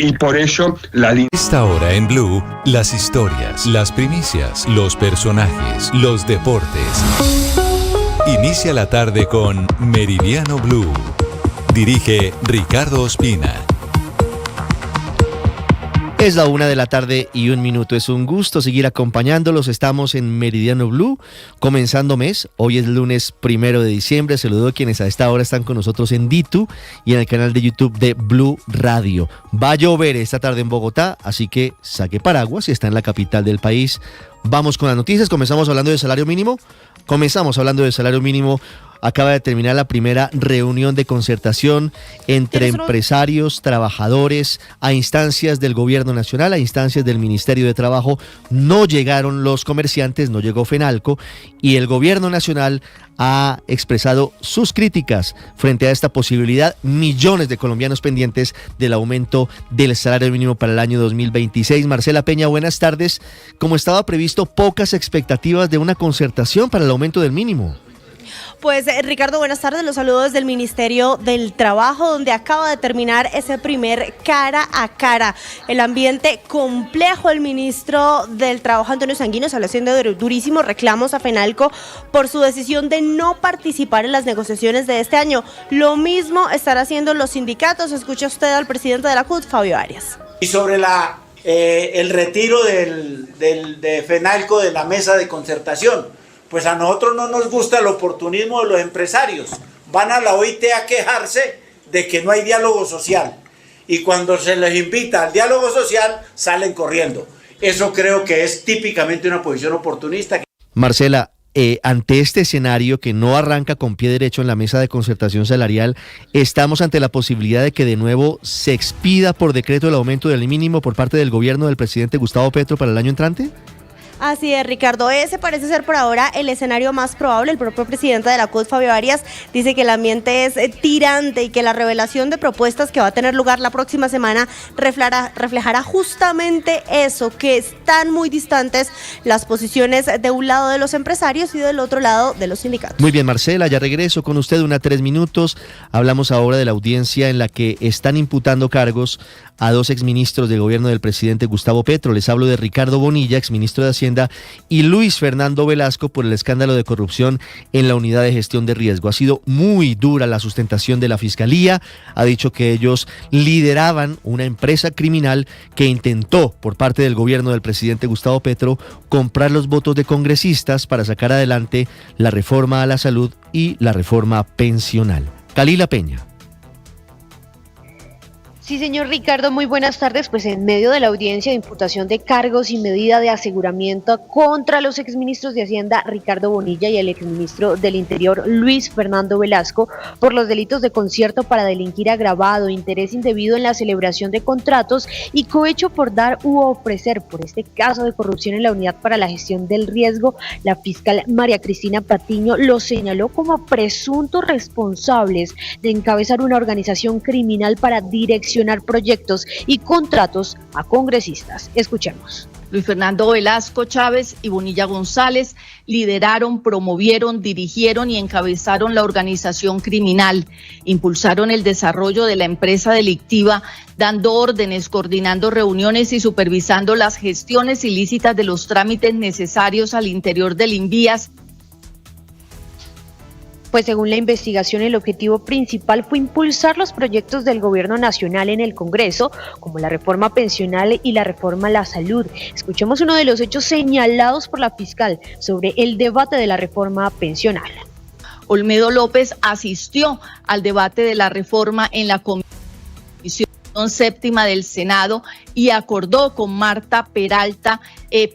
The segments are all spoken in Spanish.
Y por ello, Esta hora en Blue, las historias, las primicias, los personajes, los deportes. Inicia la tarde con Meridiano Blue. Dirige Ricardo Ospina. Es la 1:01 p.m. Es un gusto seguir acompañándolos. Estamos en Meridiano Blue, comenzando mes. Hoy es lunes 1 de diciembre. Saludo a quienes a esta hora están con nosotros en Ditu y en el canal de YouTube de Blue Radio. Va a llover esta tarde en Bogotá, así que saque paraguas si está en la capital del país. Vamos con las noticias. Comenzamos hablando del salario mínimo. Acaba de terminar la primera reunión de concertación entre empresarios, trabajadores, a instancias del gobierno nacional, a instancias del Ministerio de Trabajo. No llegaron los comerciantes, no llegó Fenalco, y el gobierno nacional ha expresado sus críticas frente a esta posibilidad. Millones de colombianos pendientes del aumento del salario mínimo para el año 2026. Marcela Peña, buenas tardes. Como estaba previsto, pocas expectativas de una concertación para el aumento del mínimo. Pues Ricardo, buenas tardes, los saludo desde el Ministerio del Trabajo, donde acaba de terminar ese primer cara a cara. El ambiente complejo, el ministro del Trabajo, Antonio Sanguino, salió haciendo durísimos reclamos a Fenalco por su decisión de no participar en las negociaciones de este año. Lo mismo estarán haciendo los sindicatos. Escucha usted al presidente de la CUT, Fabio Arias. Y sobre el retiro de Fenalco de la mesa de concertación, pues a nosotros no nos gusta el oportunismo de los empresarios. Van a la OIT a quejarse de que no hay diálogo social. Y cuando se les invita al diálogo social, salen corriendo. Eso creo que es típicamente una posición oportunista. Marcela, ante este escenario que no arranca con pie derecho en la mesa de concertación salarial, ¿estamos ante la posibilidad de que de nuevo se expida por decreto el aumento del mínimo por parte del gobierno del presidente Gustavo Petro para el año entrante? Así es, Ricardo, ese parece ser por ahora el escenario más probable. El propio presidente de la CUT, Fabio Arias, dice que el ambiente es tirante y que la revelación de propuestas que va a tener lugar la próxima semana reflejará justamente eso, que están muy distantes las posiciones de un lado de los empresarios y del otro lado de los sindicatos. Muy bien, Marcela, ya regreso con usted 3 minutos. Hablamos ahora de la audiencia en la que están imputando cargos a 2 exministros del gobierno del presidente Gustavo Petro. Les hablo de Ricardo Bonilla, exministro de Hacienda, y Luis Fernando Velasco por el escándalo de corrupción en la unidad de gestión de riesgo. Ha sido muy dura la sustentación de la Fiscalía. Ha dicho que ellos lideraban una empresa criminal que intentó, por parte del gobierno del presidente Gustavo Petro, comprar los votos de congresistas para sacar adelante la reforma a la salud y la reforma pensional. Kalila Peña. Sí, señor Ricardo, muy buenas tardes. Pues en medio de la audiencia de imputación de cargos y medida de aseguramiento contra los exministros de Hacienda Ricardo Bonilla y el exministro del Interior Luis Fernando Velasco por los delitos de concierto para delinquir agravado, interés indebido en la celebración de contratos y cohecho por dar u ofrecer por este caso de corrupción en la unidad para la gestión del riesgo, la fiscal María Cristina Patiño los señaló como presuntos responsables de encabezar una organización criminal para direccionar proyectos y contratos a congresistas. Escuchemos. Luis Fernando Velasco Chávez y Bonilla González lideraron, promovieron, dirigieron y encabezaron la organización criminal, impulsaron el desarrollo de la empresa delictiva, dando órdenes, coordinando reuniones y supervisando las gestiones ilícitas de los trámites necesarios al interior del INVIAS. Pues según la investigación, el objetivo principal fue impulsar los proyectos del gobierno nacional en el Congreso, como la reforma pensional y la reforma a la salud. Escuchemos uno de los hechos señalados por la fiscal sobre el debate de la reforma pensional. Olmedo López asistió al debate de la reforma en la Comisión Séptima del Senado y acordó con Marta Peralta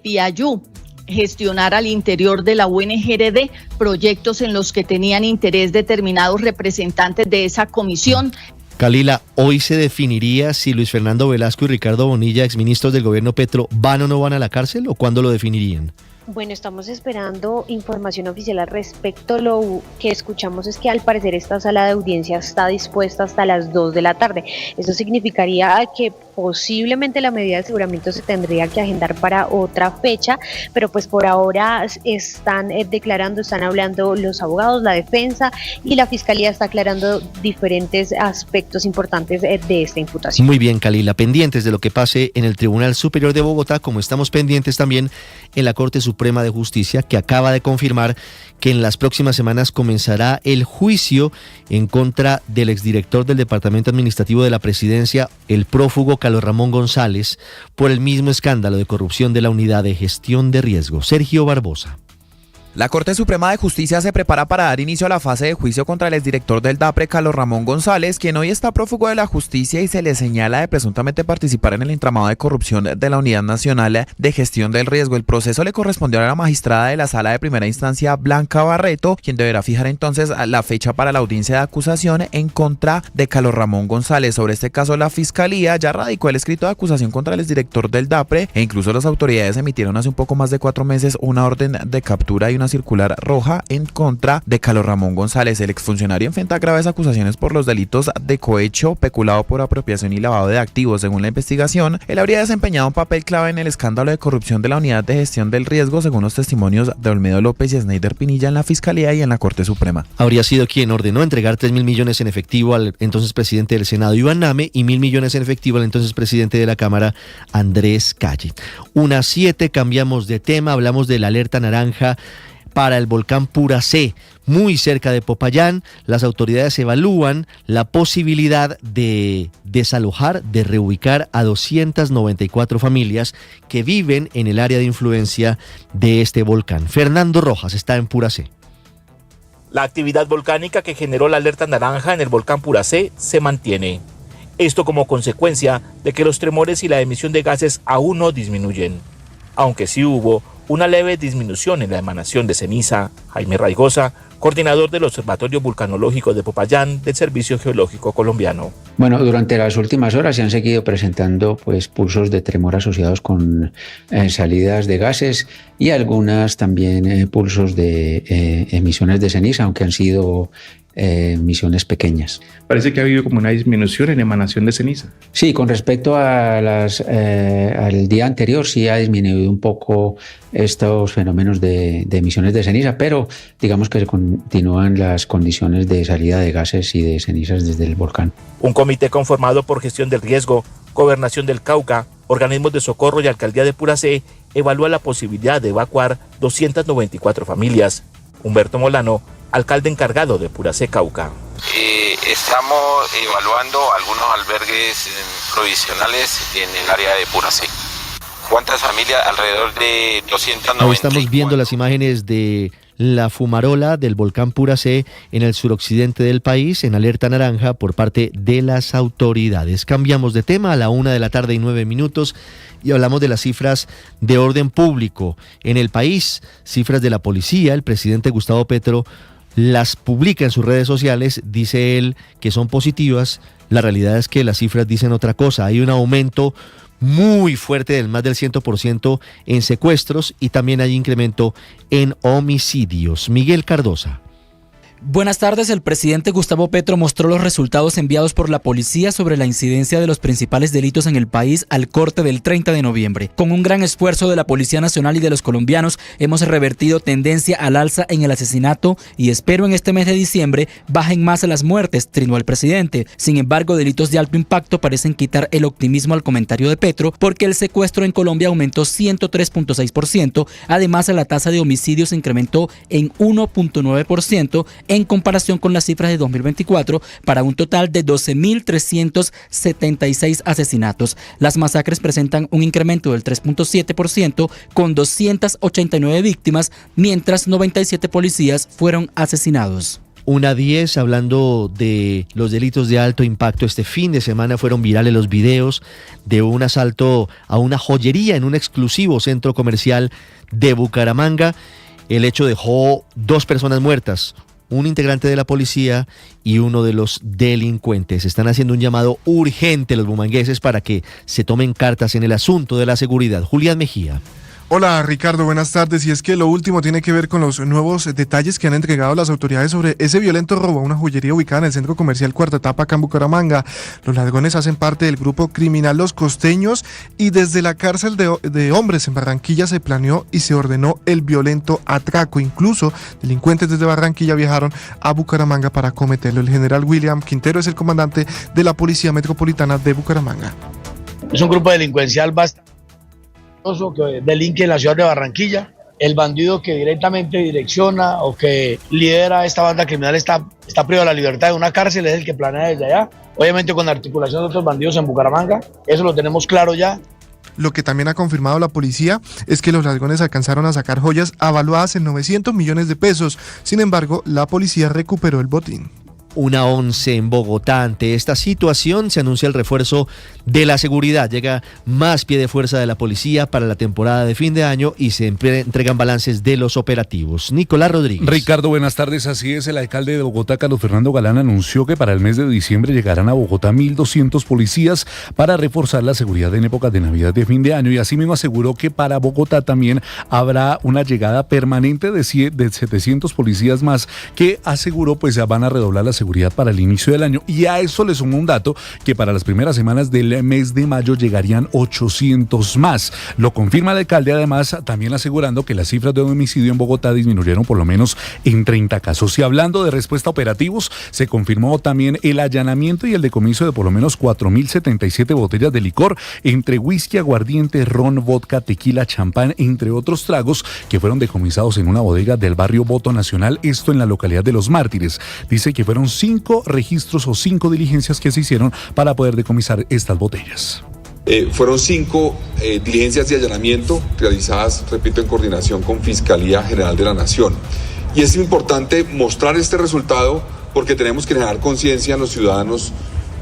Piayú gestionar al interior de la UNGRD proyectos en los que tenían interés determinados representantes de esa comisión. Kalila, ¿hoy se definiría si Luis Fernando Velasco y Ricardo Bonilla, exministros del gobierno Petro, van o no van a la cárcel, o cuándo lo definirían? Bueno, estamos esperando información oficial al respecto. Lo que escuchamos es que al parecer esta sala de audiencia está dispuesta hasta las 2 de la tarde. Eso significaría que posiblemente la medida de aseguramiento se tendría que agendar para otra fecha, pero pues por ahora están declarando, están hablando los abogados, la defensa y la fiscalía está aclarando diferentes aspectos importantes de esta imputación. Muy bien, Kalila, pendientes de lo que pase en el Tribunal Superior de Bogotá, como estamos pendientes también en la Corte Suprema de Justicia, que acaba de confirmar que en las próximas semanas comenzará el juicio en contra del exdirector del Departamento Administrativo de la Presidencia, el prófugo Carlos Ramón González, por el mismo escándalo de corrupción de la Unidad de Gestión de Riesgo. Sergio Barbosa. La Corte Suprema de Justicia se prepara para dar inicio a la fase de juicio contra el exdirector del DAPRE, Carlos Ramón González, quien hoy está prófugo de la justicia y se le señala de presuntamente participar en el entramado de corrupción de la Unidad Nacional de Gestión del Riesgo. El proceso le correspondió a la magistrada de la Sala de Primera Instancia, Blanca Barreto, quien deberá fijar entonces la fecha para la audiencia de acusación en contra de Carlos Ramón González. Sobre este caso, la Fiscalía ya radicó el escrito de acusación contra el exdirector del DAPRE e incluso las autoridades emitieron hace un poco más de 4 meses una orden de captura y una circular roja en contra de Carlos Ramón González. El exfuncionario enfrenta graves acusaciones por los delitos de cohecho, peculado por apropiación y lavado de activos. Según la investigación, él habría desempeñado un papel clave en el escándalo de corrupción de la Unidad de Gestión del Riesgo, según los testimonios de Olmedo López y Sneider Pinilla en la Fiscalía y en la Corte Suprema. Habría sido quien ordenó entregar 3.000 millones en efectivo al entonces presidente del Senado, Iván Name, y 1.000 millones en efectivo al entonces presidente de la Cámara, Andrés Calle. 1:07, cambiamos de tema, hablamos de la alerta naranja para el volcán Puracé, muy cerca de Popayán. Las autoridades evalúan la posibilidad de desalojar, de reubicar a 294 familias que viven en el área de influencia de este volcán. Fernando Rojas está en Puracé. La actividad volcánica que generó la alerta naranja en el volcán Puracé se mantiene. Esto como consecuencia de que los tremores y la emisión de gases aún no disminuyen, aunque sí hubo una leve disminución en la emanación de ceniza. Jaime Raigosa, coordinador del Observatorio Vulcanológico de Popayán del Servicio Geológico Colombiano. Bueno, durante las últimas horas se han seguido presentando pulsos de tremor asociados con salidas de gases y algunas también pulsos de emisiones de ceniza, aunque han sido emisiones pequeñas. Parece que ha habido como una disminución en emanación de ceniza. Sí, con respecto a al día anterior sí ha disminuido un poco estos fenómenos de emisiones de ceniza, pero digamos que se continúan las condiciones de salida de gases y de cenizas desde el volcán. Un comité conformado por Gestión del Riesgo, Gobernación del Cauca, organismos de socorro y Alcaldía de Puracé evalúa la posibilidad de evacuar 294 familias. Humberto Molano, alcalde encargado de Puracé, Cauca. Estamos evaluando algunos albergues provisionales en el área de Puracé. ¿Cuántas familias? Alrededor de 290. Ahí estamos viendo las imágenes de la fumarola del volcán Puracé en el suroccidente del país, en alerta naranja por parte de las autoridades. Cambiamos de tema a la 1:09 y hablamos de las cifras de orden público en el país. Cifras de la policía. El presidente Gustavo Petro las publica en sus redes sociales, dice él que son positivas. La realidad es que las cifras dicen otra cosa. Hay un aumento muy fuerte del más del 100% en secuestros y también hay incremento en homicidios. Miguel Cardosa. Buenas tardes. El presidente Gustavo Petro mostró los resultados enviados por la policía sobre la incidencia de los principales delitos en el país al corte del 30 de noviembre. Con un gran esfuerzo de la Policía Nacional y de los colombianos, hemos revertido tendencia al alza en el asesinato y espero en este mes de diciembre bajen más las muertes, trinó el presidente. Sin embargo, delitos de alto impacto parecen quitar el optimismo al comentario de Petro, porque el secuestro en Colombia aumentó 103.6%. Además, la tasa de homicidios se incrementó en 1.9%, en comparación con las cifras de 2024, para un total de 12.376 asesinatos. Las masacres presentan un incremento del 3.7%, con 289 víctimas, mientras 97 policías fueron asesinados. 1:10, hablando de los delitos de alto impacto. Este fin de semana fueron virales los videos de un asalto a una joyería en un exclusivo centro comercial de Bucaramanga. El hecho dejó 2 personas muertas, un integrante de la policía y uno de los delincuentes. Están haciendo un llamado urgente los bumangueses para que se tomen cartas en el asunto de la seguridad. Julián Mejía. Hola Ricardo, buenas tardes. Y es que lo último tiene que ver con los nuevos detalles que han entregado las autoridades sobre ese violento robo a una joyería ubicada en el centro comercial Cuarta Etapa, acá en Bucaramanga. Los ladrones hacen parte del grupo criminal Los Costeños y desde la cárcel de hombres en Barranquilla se planeó y se ordenó el violento atraco. Incluso delincuentes desde Barranquilla viajaron a Bucaramanga para cometerlo. El general William Quintero es el comandante de la Policía Metropolitana de Bucaramanga. Es un grupo delincuencial bastante que delinque en la ciudad de Barranquilla. El bandido que directamente direcciona o que lidera esta banda criminal está privado de la libertad de una cárcel, es el que planea desde allá, obviamente con articulación de otros bandidos en Bucaramanga, eso lo tenemos claro ya. Lo que también ha confirmado la policía es que los ladrones alcanzaron a sacar joyas avaluadas en 900 millones de pesos. Sin embargo, la policía recuperó el botín. 1:11 en Bogotá. Ante esta situación se anuncia el refuerzo de la seguridad. Llega más pie de fuerza de la policía para la temporada de fin de año y se entregan balances de los operativos. Nicolás Rodríguez. Ricardo, buenas tardes. Así es, el alcalde de Bogotá, Carlos Fernando Galán, anunció que para el mes de diciembre llegarán a Bogotá 1.200 policías para reforzar la seguridad en épocas de Navidad de fin de año, y asimismo aseguró que para Bogotá también habrá una llegada permanente de 700 policías más, que aseguró pues ya van a redoblar la seguridad para el inicio del año. Y a eso le sumó un dato que para las primeras semanas del mes de mayo llegarían 800 más. Lo confirma el alcalde, además también asegurando que las cifras de homicidio en Bogotá disminuyeron por lo menos en 30 casos. Y hablando de respuesta a operativos, se confirmó también el allanamiento y el decomiso de por lo menos 4.077 botellas de licor, entre whisky, aguardiente, ron, vodka, tequila, champán, entre otros tragos, que fueron decomisados en una bodega del barrio Voto Nacional, esto en la localidad de Los Mártires. Dice que fueron 5 registros o 5 diligencias que se hicieron para poder decomisar estas botellas. Fueron 5 diligencias de allanamiento realizadas, repito, en coordinación con Fiscalía General de la Nación. Y es importante mostrar este resultado porque tenemos que generar conciencia en los ciudadanos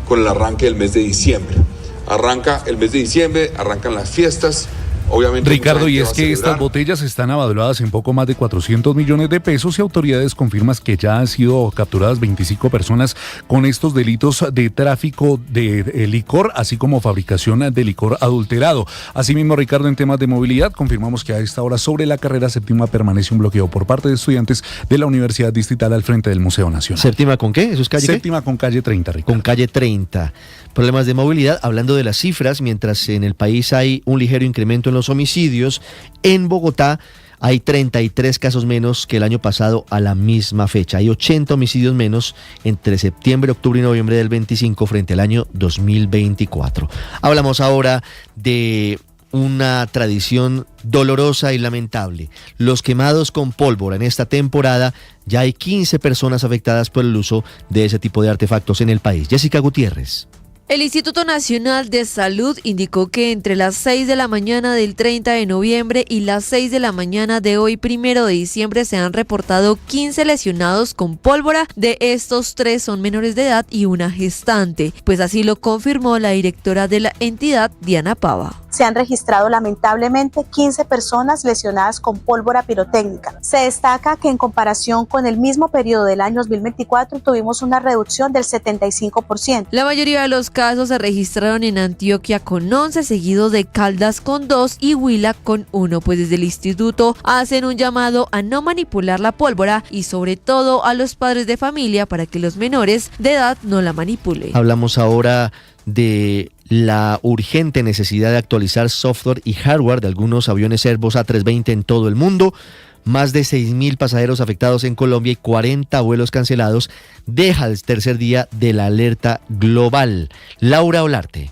con el arranque del mes de diciembre. Arranca el mes de diciembre, arrancan las fiestas. Obviamente, Ricardo, y es que estas botellas están avaluadas en poco más de 400 millones de pesos y autoridades confirman que ya han sido capturadas 25 personas con estos delitos de tráfico de licor, así como fabricación de licor adulterado. Asimismo, Ricardo, en temas de movilidad, confirmamos que a esta hora sobre la carrera séptima permanece un bloqueo por parte de estudiantes de la Universidad Distrital al frente del Museo Nacional. ¿Séptima con qué? ¿Eso es calle Séptima qué? Con calle 30, Ricardo. Con calle 30. Problemas de movilidad, hablando de las cifras, mientras en el país hay un ligero incremento en los homicidios, en Bogotá hay 33 casos menos que el año pasado a la misma fecha. Hay 80 homicidios menos entre septiembre, octubre y noviembre del 25 frente al año 2024. Hablamos ahora de una tradición dolorosa y lamentable. Los quemados con pólvora. En esta temporada ya hay 15 personas afectadas por el uso de ese tipo de artefactos en el país. Jessica Gutiérrez. El Instituto Nacional de Salud indicó que entre las 6 de la mañana del 30 de noviembre y las 6 de la mañana de hoy, 1 de diciembre, se han reportado 15 lesionados con pólvora. De estos, 3 son menores de edad y una gestante. Pues así lo confirmó la directora de la entidad, Diana Pava. Se han registrado lamentablemente 15 personas lesionadas con pólvora pirotécnica. Se destaca que en comparación con el mismo periodo del año 2024 tuvimos una reducción del 75%. La mayoría de los casos se registraron en Antioquia con 11, seguido de Caldas con 2 y Huila con 1. Pues desde el instituto hacen un llamado a no manipular la pólvora y sobre todo a los padres de familia para que los menores de edad no la manipulen. Hablamos ahora de la urgente necesidad de actualizar software y hardware de algunos aviones Airbus A320 en todo el mundo. Más de 6.000 pasajeros afectados en Colombia y 40 vuelos cancelados. Deja el tercer día de la alerta global. Laura Olarte.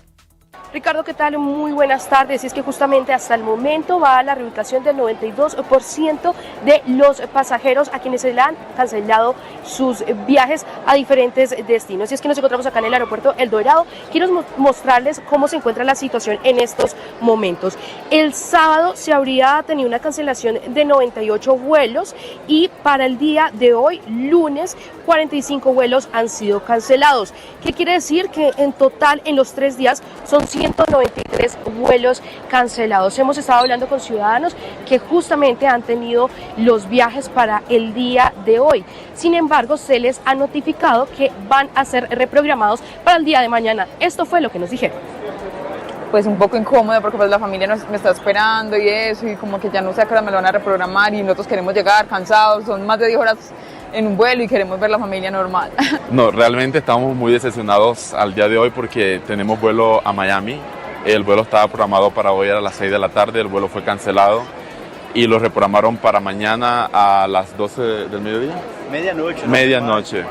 Ricardo, ¿qué tal? Muy buenas tardes. Es que justamente hasta el momento va a la reubicación del 92% de los pasajeros a quienes se le han cancelado sus viajes a diferentes destinos. Y es que nos encontramos acá en el aeropuerto El Dorado. Quiero mostrarles cómo se encuentra la situación en estos momentos. El sábado se habría tenido una cancelación de 98 vuelos y para el día de hoy, lunes, 45 vuelos han sido cancelados. ¿Qué quiere decir? Que en total en los 3 días son 193 vuelos cancelados. Hemos estado hablando con ciudadanos que justamente han tenido los viajes para el día de hoy. Sin embargo, se les ha notificado que van a ser reprogramados para el día de mañana. Esto fue lo que nos dijeron. pues un poco incómoda porque pues la familia me está esperando y eso, y como que ya no sé a qué hora me lo van a reprogramar y nosotros queremos llegar cansados, son más de 10 horas en un vuelo y queremos ver la familia normal. No, realmente estamos muy decepcionados al día de hoy porque tenemos vuelo a Miami. El vuelo estaba programado para hoy a las 6 de la tarde, el vuelo fue cancelado y lo reprogramaron para mañana a las 12 del mediodía. Medianoche.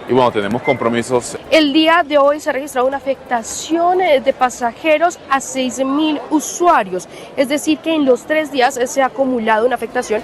Y bueno, tenemos compromisos. El día de hoy se ha registrado una afectación de pasajeros a 6.000 usuarios. Es decir, que en los 3 días se ha acumulado una afectación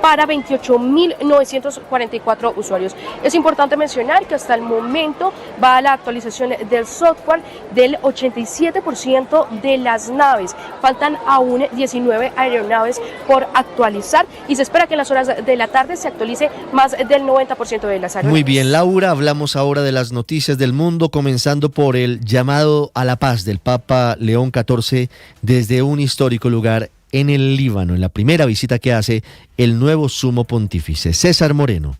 para 28.944 usuarios. Es importante mencionar que hasta el momento va la actualización del software del 87% de las naves. Faltan aún 19 aeronaves por actualizar y se espera que en las horas de la tarde se actualice más del 90% de las aeronaves. Muy bien, Laura, hablamos ahora de las noticias del mundo, comenzando por el llamado a la paz del Papa León XIV desde un histórico lugar en el Líbano, en la primera visita que hace el nuevo sumo pontífice. César Moreno.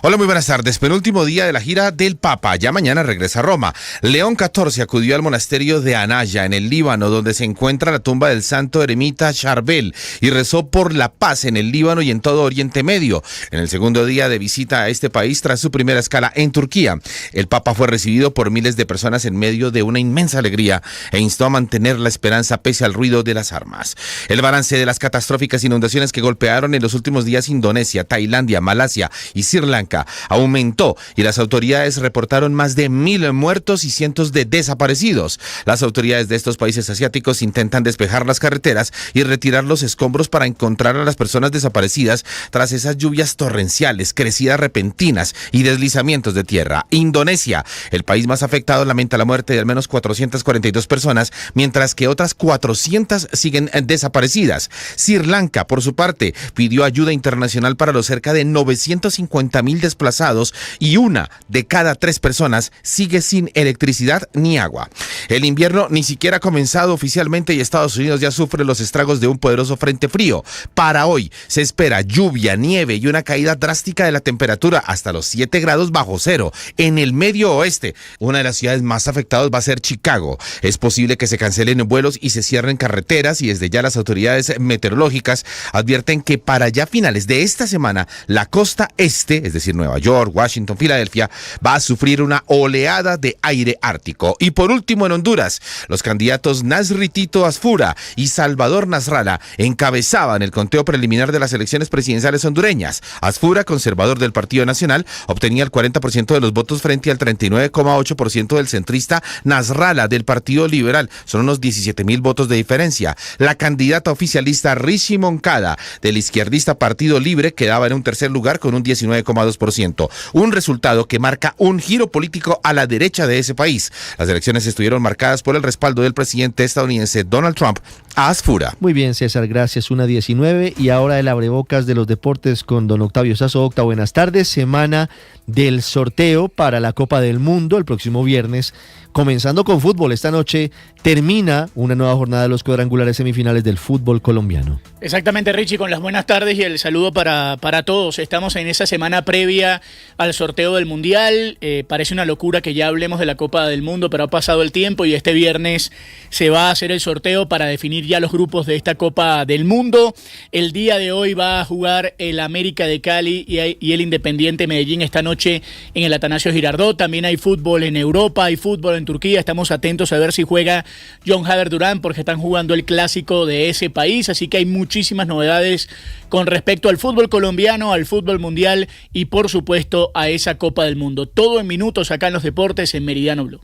Hola, muy buenas tardes. Penúltimo día de la gira del Papa. Ya mañana regresa a Roma. León XIV acudió al monasterio de Anaya, en el Líbano, donde se encuentra la tumba del santo eremita Charbel, y rezó por la paz en el Líbano y en todo Oriente Medio. En el segundo día de visita a este país, tras su primera escala en Turquía, el Papa fue recibido por miles de personas en medio de una inmensa alegría e instó a mantener la esperanza pese al ruido de las armas. El balance de las catastróficas inundaciones que golpearon en los últimos días Indonesia, Tailandia, Malasia y Sri Lanka aumentó y las autoridades reportaron más de 1.000 muertos y cientos de desaparecidos. Las autoridades de estos países asiáticos intentan despejar las carreteras y retirar los escombros para encontrar a las personas desaparecidas tras esas lluvias torrenciales, crecidas repentinas y deslizamientos de tierra. Indonesia, el país más afectado, lamenta la muerte de al menos 442 personas, mientras que otras 400 siguen desaparecidas. Sri Lanka, por su parte, pidió ayuda internacional para los cerca de 950.000 desplazados y 1 de cada 3 personas sigue sin electricidad ni agua. El invierno ni siquiera ha comenzado oficialmente y Estados Unidos ya sufre los estragos de un poderoso frente frío. Para hoy se espera lluvia, nieve y una caída drástica de la temperatura hasta los 7 grados bajo cero. En el medio oeste, una de las ciudades más afectadas va a ser Chicago. Es posible que se cancelen vuelos y se cierren carreteras, y desde ya las autoridades meteorológicas advierten que para ya finales de esta semana la costa este, es decir, Nueva York, Washington, Filadelfia, va a sufrir una oleada de aire ártico. Y por último, en Honduras, los candidatos Nasri Tito Asfura y Salvador Nasralla encabezaban el conteo preliminar de las elecciones presidenciales hondureñas. Asfura, conservador del Partido Nacional, obtenía el 40% de los votos frente al 39,8% del centrista Nasralla del Partido Liberal. Son unos 17,000 votos de diferencia. La candidata oficialista Rishi Moncada del izquierdista Partido Libre quedaba en un tercer lugar con un 19,2%. Un resultado que marca un giro político a la derecha de ese país. Las elecciones estuvieron marcadas por el respaldo del presidente estadounidense Donald Trump a Asfura. Muy bien, César, gracias. 1:19 y ahora el abrebocas de los deportes con don Octavio Sazo. Octa, buenas tardes. Semana del sorteo para la Copa del Mundo el próximo viernes. Comenzando con fútbol, esta noche termina una nueva jornada de los cuadrangulares semifinales del fútbol colombiano. Exactamente, Richie, con las buenas tardes y el saludo para todos. Estamos en esa semana previa al sorteo del Mundial. Parece una locura que ya hablemos de la Copa del Mundo, pero ha pasado el tiempo y este viernes se va a hacer el sorteo para definir ya los grupos de esta Copa del Mundo. El día de hoy va a jugar el América de Cali y el Independiente Medellín esta noche en el Atanasio Girardot. También hay fútbol en Europa, hay fútbol en Turquía. Estamos atentos a ver si juega John Javier Durán, porque están jugando el clásico de ese país, así que hay muchísimas novedades con respecto al fútbol colombiano, al fútbol mundial y por supuesto a esa Copa del Mundo. Todo en minutos acá en los deportes en Meridiano Blue.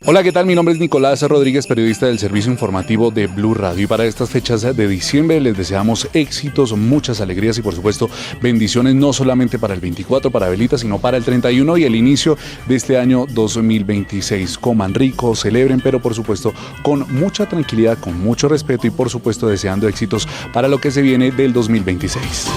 Hola, ¿qué tal? Mi nombre es Nicolás Rodríguez, periodista del servicio informativo de Blue Radio. Y para estas fechas de diciembre les deseamos éxitos, muchas alegrías y por supuesto bendiciones, no solamente para el 24, para Velita, sino para el 31 y el inicio de este año 2026. Coman rico, celebren, pero por supuesto con mucha tranquilidad, con mucho respeto y por supuesto deseando éxitos para lo que se viene del 2026.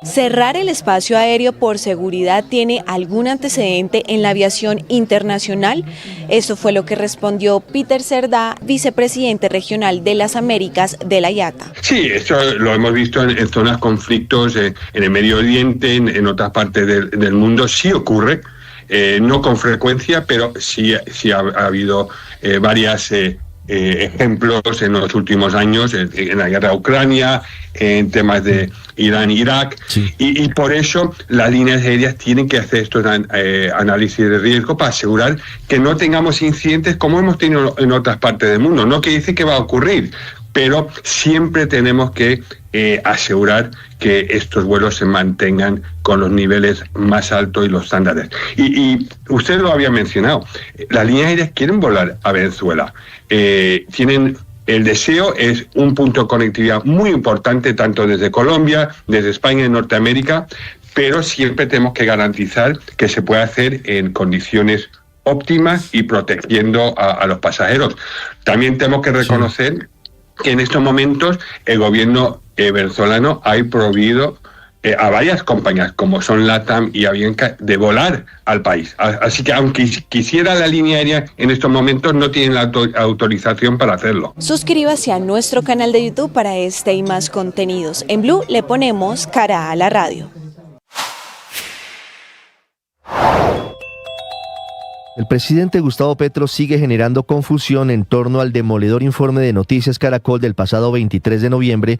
¿Cerrar el espacio aéreo por seguridad tiene algún antecedente en la aviación internacional? Esto fue lo que respondió Peter Cerdá, vicepresidente regional de las Américas de la IATA. Sí, esto lo hemos visto en zonas conflictos, en el Medio Oriente, en otras partes del mundo, sí ocurre, no con frecuencia, pero sí ha habido varias ejemplos en los últimos años, en la guerra de Ucrania, en temas de Irán-Irak, sí. y por eso las líneas aéreas tienen que hacer estos análisis de riesgo para asegurar que no tengamos incidentes como hemos tenido en otras partes del mundo. No que dice que va a ocurrir, pero siempre tenemos que asegurar que estos vuelos se mantengan con los niveles más altos y los estándares. Y usted lo había mencionado, las líneas aéreas quieren volar a Venezuela. Tienen el deseo, es un punto de conectividad muy importante, tanto desde Colombia, desde España y Norteamérica, pero siempre tenemos que garantizar que se puede hacer en condiciones óptimas y protegiendo a los pasajeros. También tenemos que reconocer que en estos momentos el gobierno venezolano ha prohibido a varias compañías, como son LATAM y Avianca, de volar al país. Así que aunque quisiera la línea aérea, en estos momentos no tienen la autorización para hacerlo. Suscríbase a nuestro canal de YouTube para este y más contenidos. En Blue le ponemos cara a la radio. El presidente Gustavo Petro sigue generando confusión en torno al demoledor informe de Noticias Caracol del pasado 23 de noviembre,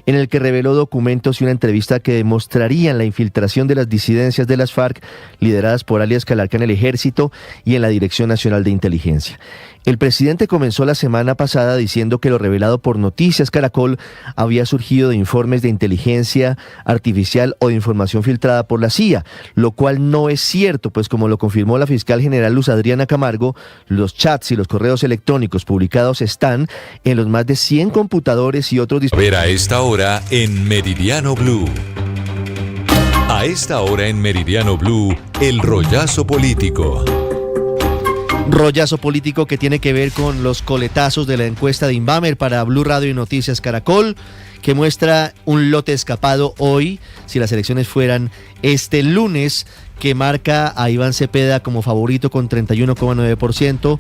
en el que reveló documentos y una entrevista que demostrarían la infiltración de las disidencias de las FARC, lideradas por alias Calarca en el Ejército y en la Dirección Nacional de Inteligencia. El presidente comenzó la semana pasada diciendo que lo revelado por Noticias Caracol había surgido de informes de inteligencia artificial o de información filtrada por la CIA, lo cual no es cierto, pues como lo confirmó la fiscal general Luz Adriana Camargo, los chats y los correos electrónicos publicados están en los más de 100 computadores y otros dispositivos. A esta hora en Meridiano Blue. A esta hora en Meridiano Blue, el rollazo político. Rollazo político que tiene que ver con los coletazos de la encuesta de Inbamer para Blue Radio y Noticias Caracol, que muestra un lote escapado hoy, si las elecciones fueran este lunes, que marca a Iván Cepeda como favorito con 31,9%,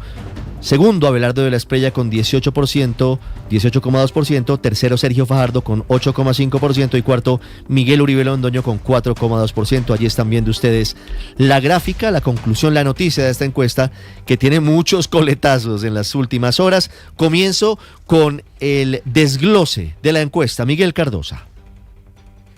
segundo Abelardo de la Espriella con 18,2%, tercero Sergio Fajardo con 8,5% y cuarto Miguel Uribe Londoño con 4,2%. Allí están viendo ustedes la gráfica, la conclusión, la noticia de esta encuesta que tiene muchos coletazos en las últimas horas. Comienzo con el desglose de la encuesta. Miguel Cardosa.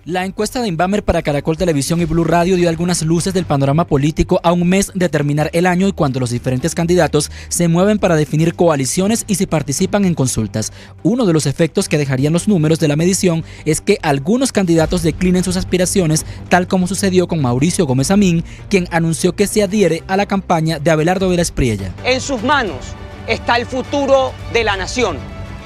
La encuesta de Inbamer para Caracol Televisión y Blue Radio dio algunas luces del panorama político a un mes de terminar el año y cuando los diferentes candidatos se mueven para definir coaliciones y si participan en consultas. Uno de los efectos que dejarían los números de la medición es que algunos candidatos declinen sus aspiraciones, tal como sucedió con Mauricio Gómez Amín, quien anunció que se adhiere a la campaña de Abelardo de la Espriella. En sus manos está el futuro de la nación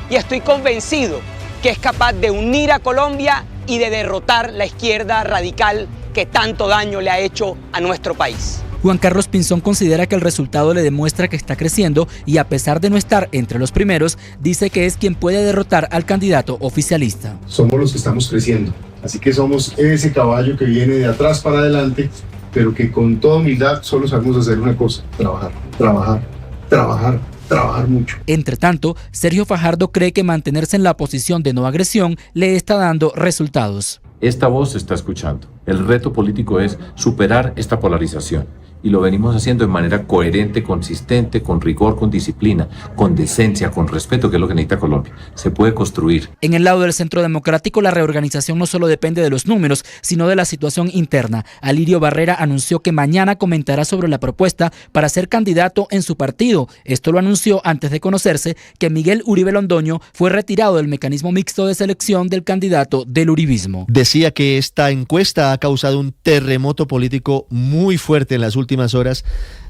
y estoy convencido que es capaz de unir a Colombia y de derrotar la izquierda radical que tanto daño le ha hecho a nuestro país. Juan Carlos Pinzón considera que el resultado le demuestra que está creciendo y a pesar de no estar entre los primeros, dice que es quien puede derrotar al candidato oficialista. Somos los que estamos creciendo, así que somos ese caballo que viene de atrás para adelante, pero que con toda humildad solo sabemos hacer una cosa: trabajar, trabajar, trabajar. Trabajar mucho. Entre tanto, Sergio Fajardo cree que mantenerse en la posición de no agresión le está dando resultados. Esta voz se está escuchando. El reto político es superar esta polarización. Y lo venimos haciendo de manera coherente, consistente, con rigor, con disciplina, con decencia, con respeto, que es lo que necesita Colombia. Se puede construir. En el lado del Centro Democrático, la reorganización no solo depende de los números, sino de la situación interna. Alirio Barrera anunció que mañana comentará sobre la propuesta para ser candidato en su partido. Esto lo anunció antes de conocerse que Miguel Uribe Londoño fue retirado del mecanismo mixto de selección del candidato del uribismo. Decía que esta encuesta ha causado un terremoto político muy fuerte en las últimas horas.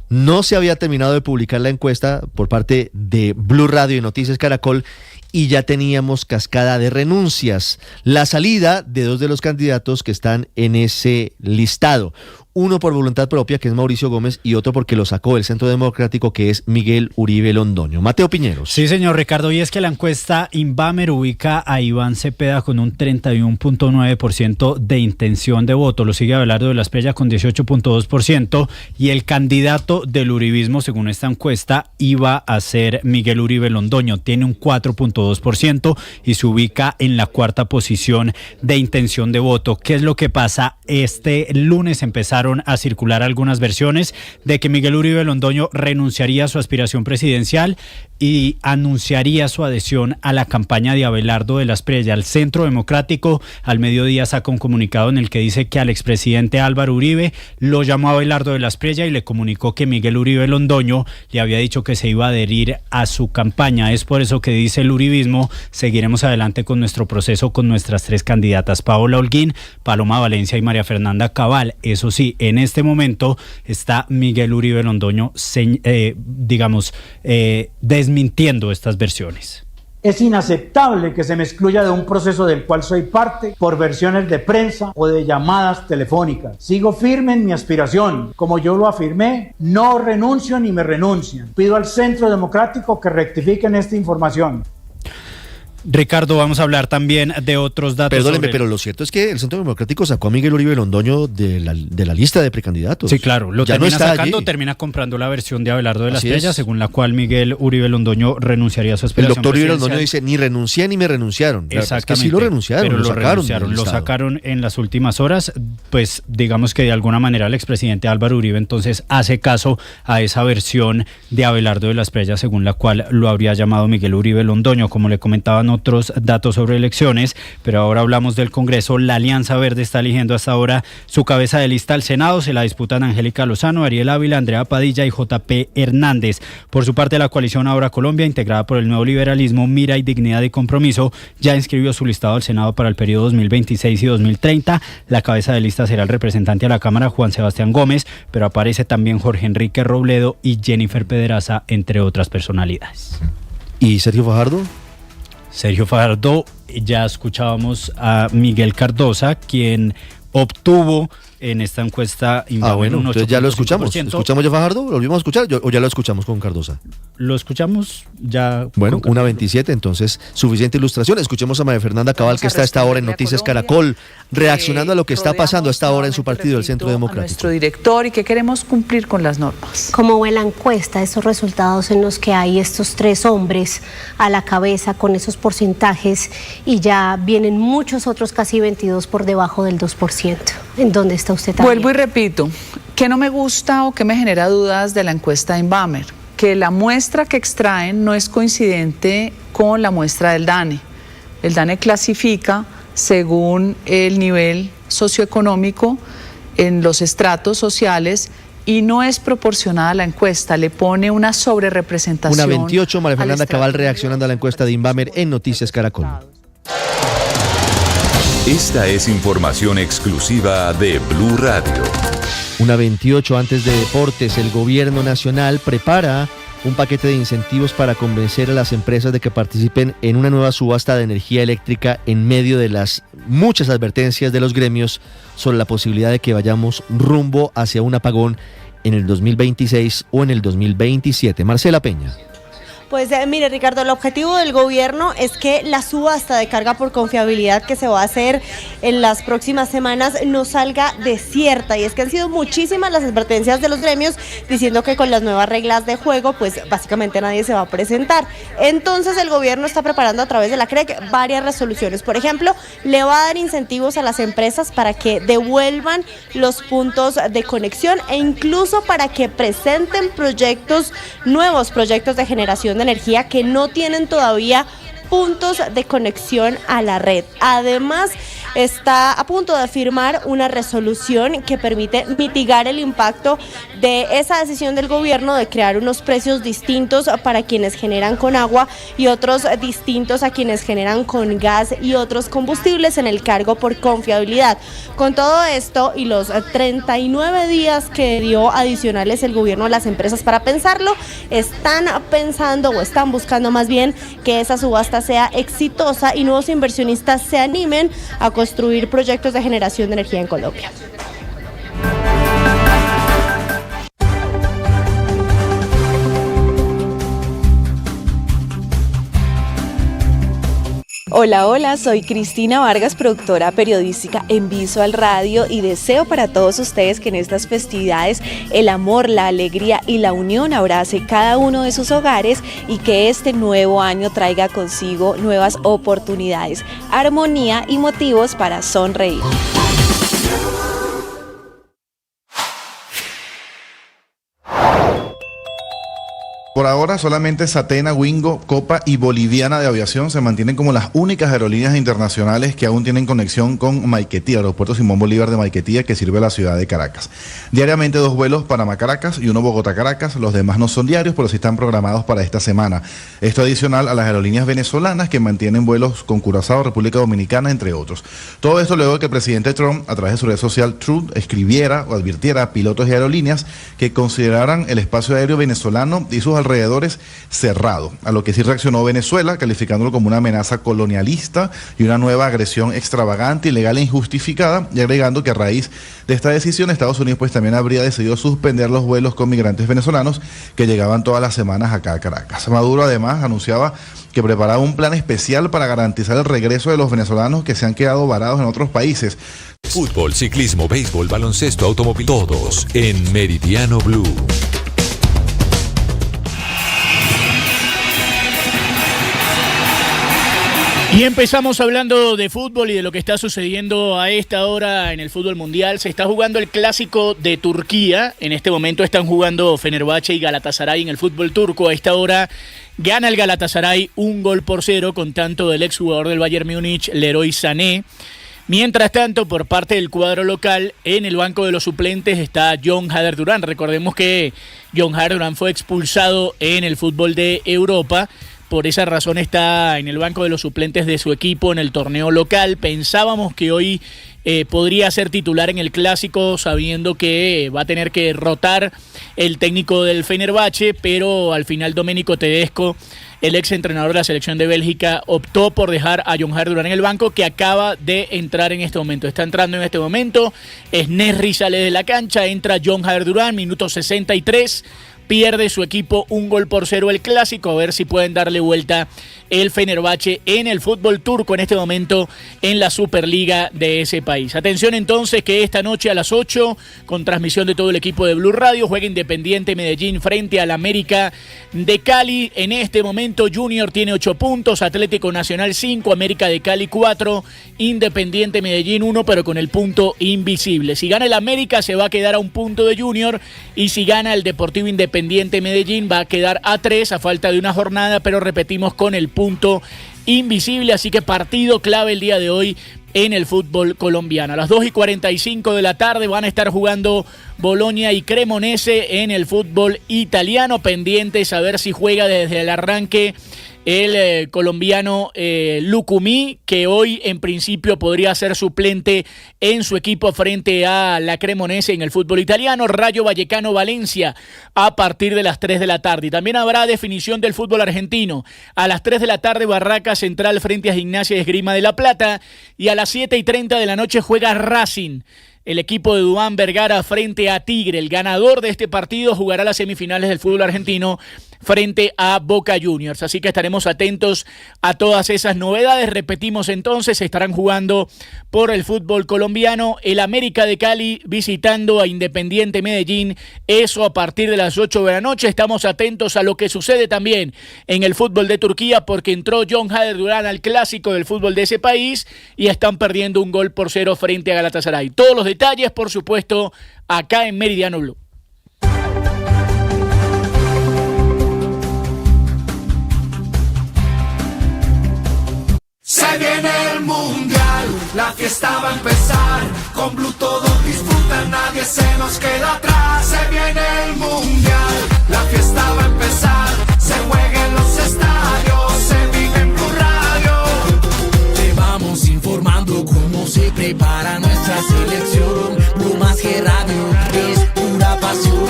No se había terminado de publicar la encuesta por parte de Blue Radio y Noticias Caracol y ya teníamos cascada de renuncias. La salida de dos de los candidatos que están en ese listado. uno por voluntad propia, que es Mauricio Gómez, y otro porque lo sacó el Centro Democrático, que es Miguel Uribe Londoño. Mateo Piñeros. Sí, señor Ricardo, y es que la encuesta Inbamer ubica a Iván Cepeda con un 31.9% de intención de voto, lo sigue Abelardo de la Espriella con 18.2%, y el candidato del uribismo, según esta encuesta, iba a ser Miguel Uribe Londoño, tiene un 4.2% y se ubica en la cuarta posición de intención de voto. ¿Qué es lo que pasa? Este lunes empezaron a circular algunas versiones de que Miguel Uribe Londoño renunciaría a su aspiración presidencial y anunciaría su adhesión a la campaña de Abelardo de la Espriella. El Centro Democrático al mediodía saca un comunicado en el que dice que al expresidente Álvaro Uribe lo llamó Abelardo de la Espriella y le comunicó que Miguel Uribe Londoño le había dicho que se iba a adherir a su campaña. Es por eso que dice el uribismo: seguiremos adelante con nuestro proceso con nuestras tres candidatas, Paola Holguín, Paloma Valencia y María Fernanda Cabal. Eso sí, en este momento está Miguel Uribe Londoño, desmintiendo estas versiones. Es inaceptable que se me excluya de un proceso del cual soy parte por versiones de prensa o de llamadas telefónicas. Sigo firme en mi aspiración. Como yo lo afirmé, no renuncio ni me renuncian. Pido al Centro Democrático que rectifiquen esta información. Ricardo, vamos a hablar también de otros datos. Perdóneme, pero lo cierto es que el Centro Democrático sacó a Miguel Uribe Londoño de la lista de precandidatos. Sí, claro, lo ya termina no está sacando, allí. termina comprando la versión de Abelardo de la Así Espriella, es. según la cual Miguel Uribe Londoño renunciaría a su El aspiración doctor Uribe presidencial. Londoño dice: ni renuncié ni me renunciaron. Exactamente. Es que sí lo renunciaron, pero lo sacaron. lo sacaron en las últimas horas. Pues digamos que de alguna manera el expresidente Álvaro Uribe entonces hace caso a esa versión de Abelardo de la Espriella, según la cual lo habría llamado Miguel Uribe Londoño. Como le comentaban otros datos sobre elecciones, pero ahora hablamos del Congreso. La Alianza Verde está eligiendo hasta ahora su cabeza de lista al Senado. Se la disputan Angélica Lozano, Ariel Ávila, Andrea Padilla y JP Hernández. Por su parte, la coalición Ahora Colombia, integrada por el Nuevo Liberalismo, Mira y Dignidad y Compromiso, ya inscribió su listado al Senado para el periodo 2026 y 2030. La cabeza de lista será el representante a la Cámara, Juan Sebastián Gómez, pero aparece también Jorge Enrique Robledo y Jennifer Pedraza, entre otras personalidades. ¿Y Sergio Fajardo? Sergio Fajardo, ya escuchábamos a Miguel Cardosa, quien obtuvo en esta encuesta bueno, entonces ya lo escuchamos. ¿Escuchamos ya Fajardo? ¿Lo volvimos a escuchar o ya lo escuchamos con Cardosa? Lo escuchamos ya. Bueno, 1:27, entonces suficiente ilustración. Escuchemos a María Fernanda Cabal, que está a esta hora en Noticias Caracol, reaccionando a lo que está pasando a esta hora en su partido, el Centro Democrático. Nuestro director, y que queremos cumplir con las normas. ¿Cómo ve la encuesta, esos resultados en los que hay estos tres hombres a la cabeza con esos porcentajes y ya vienen muchos otros casi 22 por debajo del 2%? ¿En dónde está usted también? Vuelvo y repito, que no me gusta o que me genera dudas de la encuesta Inbamer, que la muestra que extraen no es coincidente con la muestra del DANE. El DANE clasifica según el nivel socioeconómico en los estratos sociales y no es proporcionada a la encuesta, le pone una sobrerepresentación. 1:28, María Fernanda Cabal reaccionando a la encuesta de Inbamer en Noticias Caracol. Esta es información exclusiva de Blue Radio. 1:28, antes de deportes, el gobierno nacional prepara un paquete de incentivos para convencer a las empresas de que participen en una nueva subasta de energía eléctrica en medio de las muchas advertencias de los gremios sobre la posibilidad de que vayamos rumbo hacia un apagón en el 2026 o en el 2027. Marcela Peña. Pues mire, Ricardo, el objetivo del gobierno es que la subasta de carga por confiabilidad que se va a hacer en las próximas semanas no salga desierta, y es que han sido muchísimas las advertencias de los gremios diciendo que con las nuevas reglas de juego pues básicamente nadie se va a presentar. Entonces el gobierno está preparando a través de la CREC varias resoluciones. Por ejemplo, le va a dar incentivos a las empresas para que devuelvan los puntos de conexión e incluso para que presenten nuevos proyectos de generación de energía que no tienen todavía puntos de conexión a la red. Además, está a punto de firmar una resolución que permite mitigar el impacto de esa decisión del gobierno de crear unos precios distintos para quienes generan con agua y otros distintos a quienes generan con gas y otros combustibles en el cargo por confiabilidad. Con todo esto y los 39 días que dio adicionales el gobierno a las empresas para pensarlo, están pensando o están buscando más bien que esa subasta sea exitosa y nuevos inversionistas se animen a construir proyectos de generación de energía en Colombia. Hola, hola, soy Cristina Vargas, productora periodística en Visual Radio y deseo para todos ustedes que en estas festividades el amor, la alegría y la unión abrace cada uno de sus hogares y que este nuevo año traiga consigo nuevas oportunidades, armonía y motivos para sonreír. Por ahora, solamente Satena, Wingo, Copa y Boliviana de Aviación se mantienen como las únicas aerolíneas internacionales que aún tienen conexión con Maiquetía, aeropuerto Simón Bolívar de Maiquetía, que sirve a la ciudad de Caracas. Diariamente 2 vuelos Panamá-Caracas y 1 Bogotá-Caracas. Los demás no son diarios, pero sí están programados para esta semana. Esto adicional a las aerolíneas venezolanas que mantienen vuelos con Curazao, República Dominicana, entre otros. Todo esto luego de que el presidente Trump, a través de su red social Truth, escribiera o advirtiera a pilotos y aerolíneas que consideraran el espacio aéreo venezolano y sus alrededores cerrado, a lo que sí reaccionó Venezuela, calificándolo como una amenaza colonialista y una nueva agresión extravagante, ilegal e injustificada, y agregando que a raíz de esta decisión Estados Unidos pues también habría decidido suspender los vuelos con migrantes venezolanos que llegaban todas las semanas acá a Caracas. Maduro además anunciaba que preparaba un plan especial para garantizar el regreso de los venezolanos que se han quedado varados en otros países. Fútbol, ciclismo, béisbol, baloncesto, automóvil, todos en Meridiano Blue. Y empezamos hablando de fútbol y de lo que está sucediendo a esta hora en el fútbol mundial. Se está jugando el clásico de Turquía. En este momento están jugando Fenerbahce y Galatasaray en el fútbol turco. A esta hora gana el Galatasaray 1-0 con tanto del exjugador del Bayern Múnich, Leroy Sané. Mientras tanto, por parte del cuadro local, en el banco de los suplentes está John Hader Durán. Recordemos que John Hader Durán fue expulsado en el fútbol de Europa. Por esa razón está en el banco de los suplentes de su equipo en el torneo local. Pensábamos que hoy podría ser titular en el clásico, sabiendo que va a tener que rotar el técnico del Fenerbahce, pero al final Domenico Tedesco, el ex entrenador de la selección de Bélgica, optó por dejar a John Hader Durán en el banco, que acaba de entrar en este momento. Está entrando en este momento, Nesri sale de la cancha, entra John Hader Durán, minuto 63. Pierde su equipo 1-0 el clásico, a ver si pueden darle vuelta el Fenerbahce en el fútbol turco en este momento en la Superliga de ese país. Atención entonces que esta noche a las 8, con transmisión de todo el equipo de Blue Radio, juega Independiente Medellín frente al América de Cali. En este momento Junior tiene 8 puntos, Atlético Nacional 5, América de Cali 4, Independiente Medellín 1, pero con el punto invisible. Si gana el América se va a quedar a 1 punto de Junior, y si gana el Deportivo Independiente Medellín va a quedar a 3 a falta de una jornada, pero repetimos con el punto invisible, así que partido clave el día de hoy en el fútbol colombiano. A las 2:45 de la tarde van a estar jugando Bolonia y Cremonese en el fútbol italiano, pendientes a ver si juega desde el arranque el colombiano Lucumí, que hoy en principio podría ser suplente en su equipo frente a la Cremonese en el fútbol italiano. Rayo Vallecano Valencia a partir de las 3 de la tarde. Y también habrá definición del fútbol argentino. A las 3 de la tarde Barracas Central frente a Gimnasia de Esgrima de La Plata, y a las 7:30 de la noche juega Racing, el equipo de Duván Vergara frente a Tigre. El ganador de este partido jugará las semifinales del fútbol argentino frente a Boca Juniors. Así que estaremos atentos a todas esas novedades. Repetimos entonces, estarán jugando por el fútbol colombiano el América de Cali visitando a Independiente Medellín. Eso a partir de las 8 de la noche. Estamos atentos a lo que sucede también en el fútbol de Turquía, porque entró John Hader Durán al clásico del fútbol de ese país y están perdiendo 1-0 frente a Galatasaray. Todos los detalles, por supuesto, acá en Meridiano Blue. Se viene el mundial, la fiesta va a empezar. Con Blue todos disfrutan, nadie se nos queda atrás. Se viene el mundial, la fiesta va a empezar. Se juega en los estadios, se vive en Blue Radio. Te vamos informando cómo se prepara nuestra selección. Blue más que radio, es pura pasión.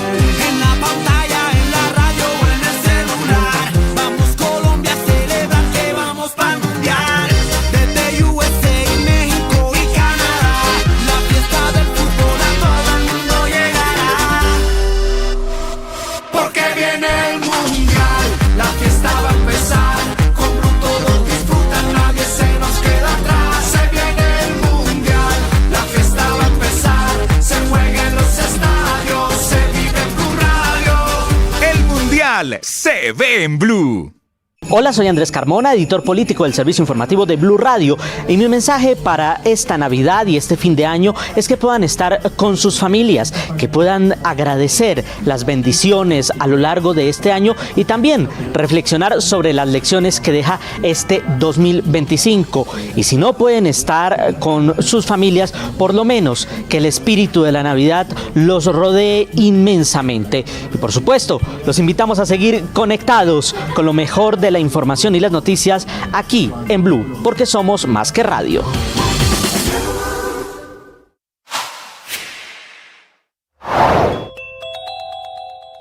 En la pantalla, en la radio o en el celular. Vamos Colombia a celebrar que vamos para el mundial. Desde USA, México y Canadá, la fiesta del fútbol a todo el mundo llegará. Porque viene el mundial, la fiesta va a empezar. Con Blue todos disfrutan, nadie se nos Mundial se ve en Blue. Hola, soy Andrés Carmona, editor político del servicio informativo de Blue Radio, y mi mensaje para esta Navidad y este fin de año es que puedan estar con sus familias, que puedan agradecer las bendiciones a lo largo de este año y también reflexionar sobre las lecciones que deja este 2025. Y si no pueden estar con sus familias, por lo menos que el espíritu de la Navidad los rodee inmensamente. Y por supuesto, los invitamos a seguir conectados con lo mejor de la información y las noticias aquí en Blue, porque somos más que radio.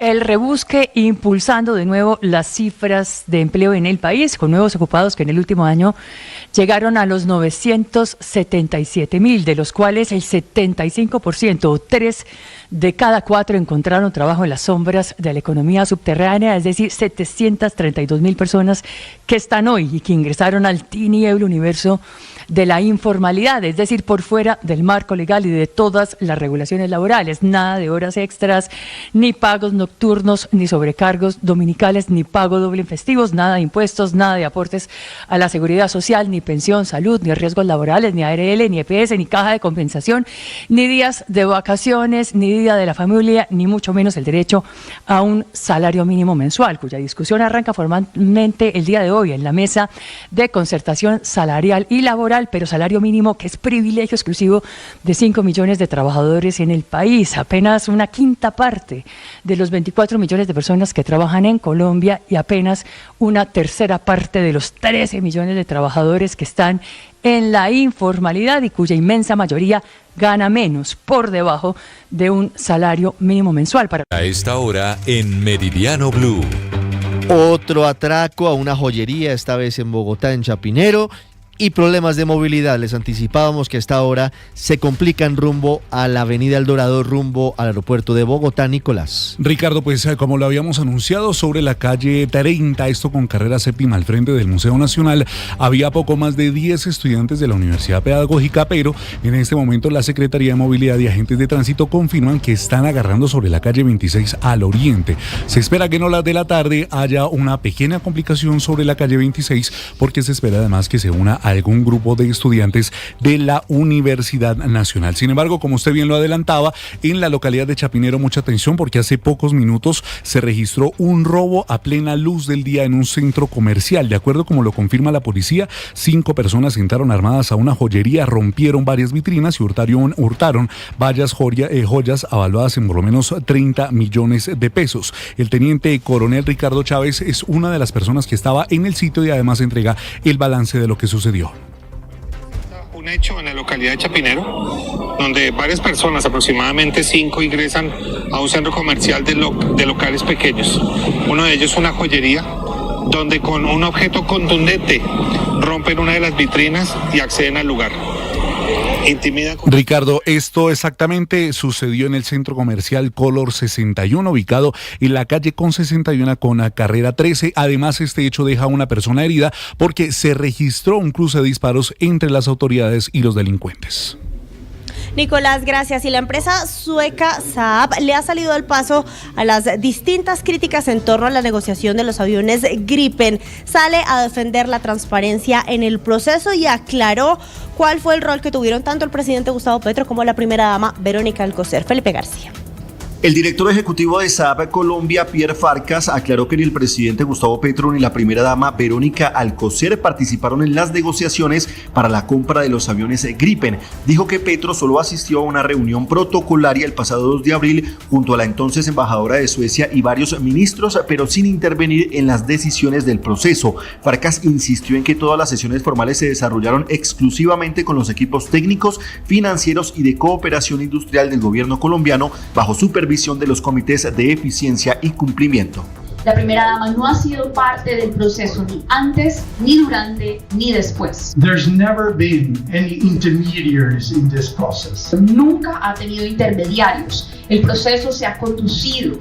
El rebusque impulsando de nuevo las cifras de empleo en el país, con nuevos ocupados que en el último año llegaron a los 977,000, de los cuales el 75% o 3 de cada 4 encontraron trabajo en las sombras de la economía subterránea, es decir, 732,000 personas que están hoy y que ingresaron al tinieblo universo de la informalidad, es decir, por fuera del marco legal y de todas las regulaciones laborales. Nada de horas extras, ni pagos nocturnos, ni sobrecargos dominicales, ni pago doble en festivos, nada de impuestos, nada de aportes a la seguridad social, ni pensión, salud, ni riesgos laborales, ni ARL, ni EPS, ni caja de compensación, ni días de vacaciones, ni día de la familia, ni mucho menos el derecho a un salario mínimo mensual, cuya discusión arranca formalmente el día de hoy en la mesa de concertación salarial y laboral, pero salario mínimo que es privilegio exclusivo de 5 millones de trabajadores en el país, apenas una quinta parte de los 24 millones de personas que trabajan en Colombia y apenas una tercera parte de los 13 millones de trabajadores que están en la informalidad y cuya inmensa mayoría gana menos, por debajo de un salario mínimo mensual. A esta hora en Meridiano Blue. Otro atraco a una joyería, esta vez en Bogotá, en Chapinero. Y problemas de movilidad. Les anticipábamos que a esta hora se complican rumbo a la avenida El Dorado, rumbo al aeropuerto de Bogotá. Nicolás. Ricardo, pues como lo habíamos anunciado, sobre la calle 30, esto con carrera séptima al frente del Museo Nacional, había poco más de 10 estudiantes de la Universidad Pedagógica, pero en este momento la Secretaría de Movilidad y agentes de tránsito confirman que están agarrando sobre la calle 26 al oriente. Se espera que en horas de la tarde haya una pequeña complicación sobre la calle 26, porque se espera además que se una algún grupo de estudiantes de la Universidad Nacional. Sin embargo, como usted bien lo adelantaba, en la localidad de Chapinero mucha atención, porque hace pocos minutos se registró un robo a plena luz del día en un centro comercial. De acuerdo como lo confirma la policía, 5 personas entraron armadas a una joyería, rompieron varias vitrinas y hurtaron varias joyas avaluadas en por lo menos 30 millones de pesos. El teniente coronel Ricardo Chávez es una de las personas que estaba en el sitio y además entrega el balance de lo que sucedió. Un hecho en la localidad de Chapinero, donde varias personas, aproximadamente 5, ingresan a un centro comercial de locales pequeños. Uno de ellos una joyería, donde con un objeto contundente rompen una de las vitrinas y acceden al lugar. Ricardo, esto exactamente sucedió en el centro comercial Color 61, ubicado en la calle con 61 con la carrera 13. Además, este hecho deja a una persona herida porque se registró un cruce de disparos entre las autoridades y los delincuentes. Nicolás, gracias. Y la empresa sueca Saab le ha salido al paso a las distintas críticas en torno a la negociación de los aviones Gripen. Sale a defender la transparencia en el proceso y aclaró cuál fue el rol que tuvieron tanto el presidente Gustavo Petro como la primera dama Verónica Alcocer. Felipe García. El director ejecutivo de Saab Colombia, Pierre Farkas, aclaró que ni el presidente Gustavo Petro ni la primera dama Verónica Alcocer participaron en las negociaciones para la compra de los aviones Gripen. Dijo que Petro solo asistió a una reunión protocolaria el pasado 2 de abril junto a la entonces embajadora de Suecia y varios ministros, pero sin intervenir en las decisiones del proceso. Farkas insistió en que todas las sesiones formales se desarrollaron exclusivamente con los equipos técnicos, financieros y de cooperación industrial del gobierno colombiano bajo supervisión de los comités de eficiencia y cumplimiento. La primera dama no ha sido parte del proceso ni antes, ni durante, ni después. There's never been any intermediaries in this process. Nunca ha tenido intermediarios. El proceso se ha conducido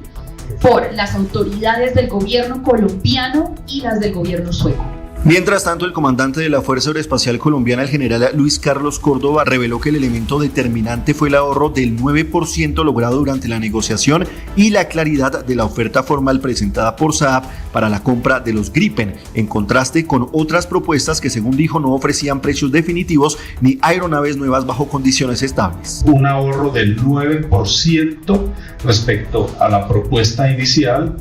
por las autoridades del gobierno colombiano y las del gobierno sueco. Mientras tanto, el comandante de la Fuerza Aeroespacial Colombiana, el general Luis Carlos Córdoba, reveló que el elemento determinante fue el ahorro del 9% logrado durante la negociación y la claridad de la oferta formal presentada por Saab para la compra de los Gripen, en contraste con otras propuestas que, según dijo, no ofrecían precios definitivos ni aeronaves nuevas bajo condiciones estables. Un ahorro del 9% respecto a la propuesta inicial,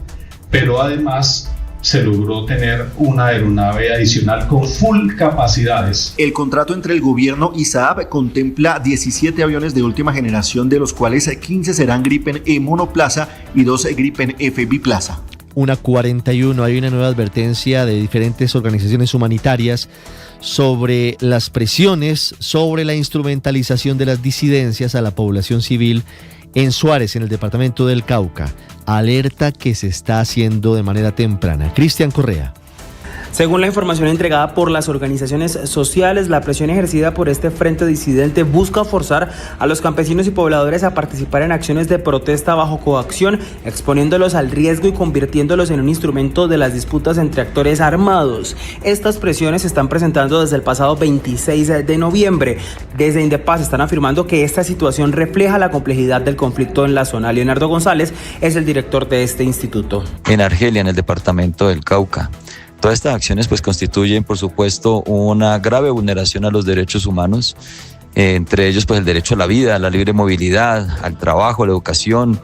pero además se logró tener una aeronave adicional con full capacidades. El contrato entre el gobierno y Saab contempla 17 aviones de última generación, de los cuales 15 serán Gripen E monoplaza y 2 Gripen F biplaza. 1:41, hay una nueva advertencia de diferentes organizaciones humanitarias sobre las presiones, sobre la instrumentalización de las disidencias a la población civil en Suárez, en el departamento del Cauca. Alerta que se está haciendo de manera temprana. Cristian Correa. Según la información entregada por las organizaciones sociales, la presión ejercida por este frente disidente busca forzar a los campesinos y pobladores a participar en acciones de protesta bajo coacción, exponiéndolos al riesgo y convirtiéndolos en un instrumento de las disputas entre actores armados. Estas presiones se están presentando desde el pasado 26 de noviembre. Desde Indepaz están afirmando que esta situación refleja la complejidad del conflicto en la zona. Leonardo González es el director de este instituto. En Argelia, en el departamento del Cauca, todas estas acciones pues constituyen, por supuesto, una grave vulneración a los derechos humanos, entre ellos pues el derecho a la vida, a la libre movilidad, al trabajo, a la educación.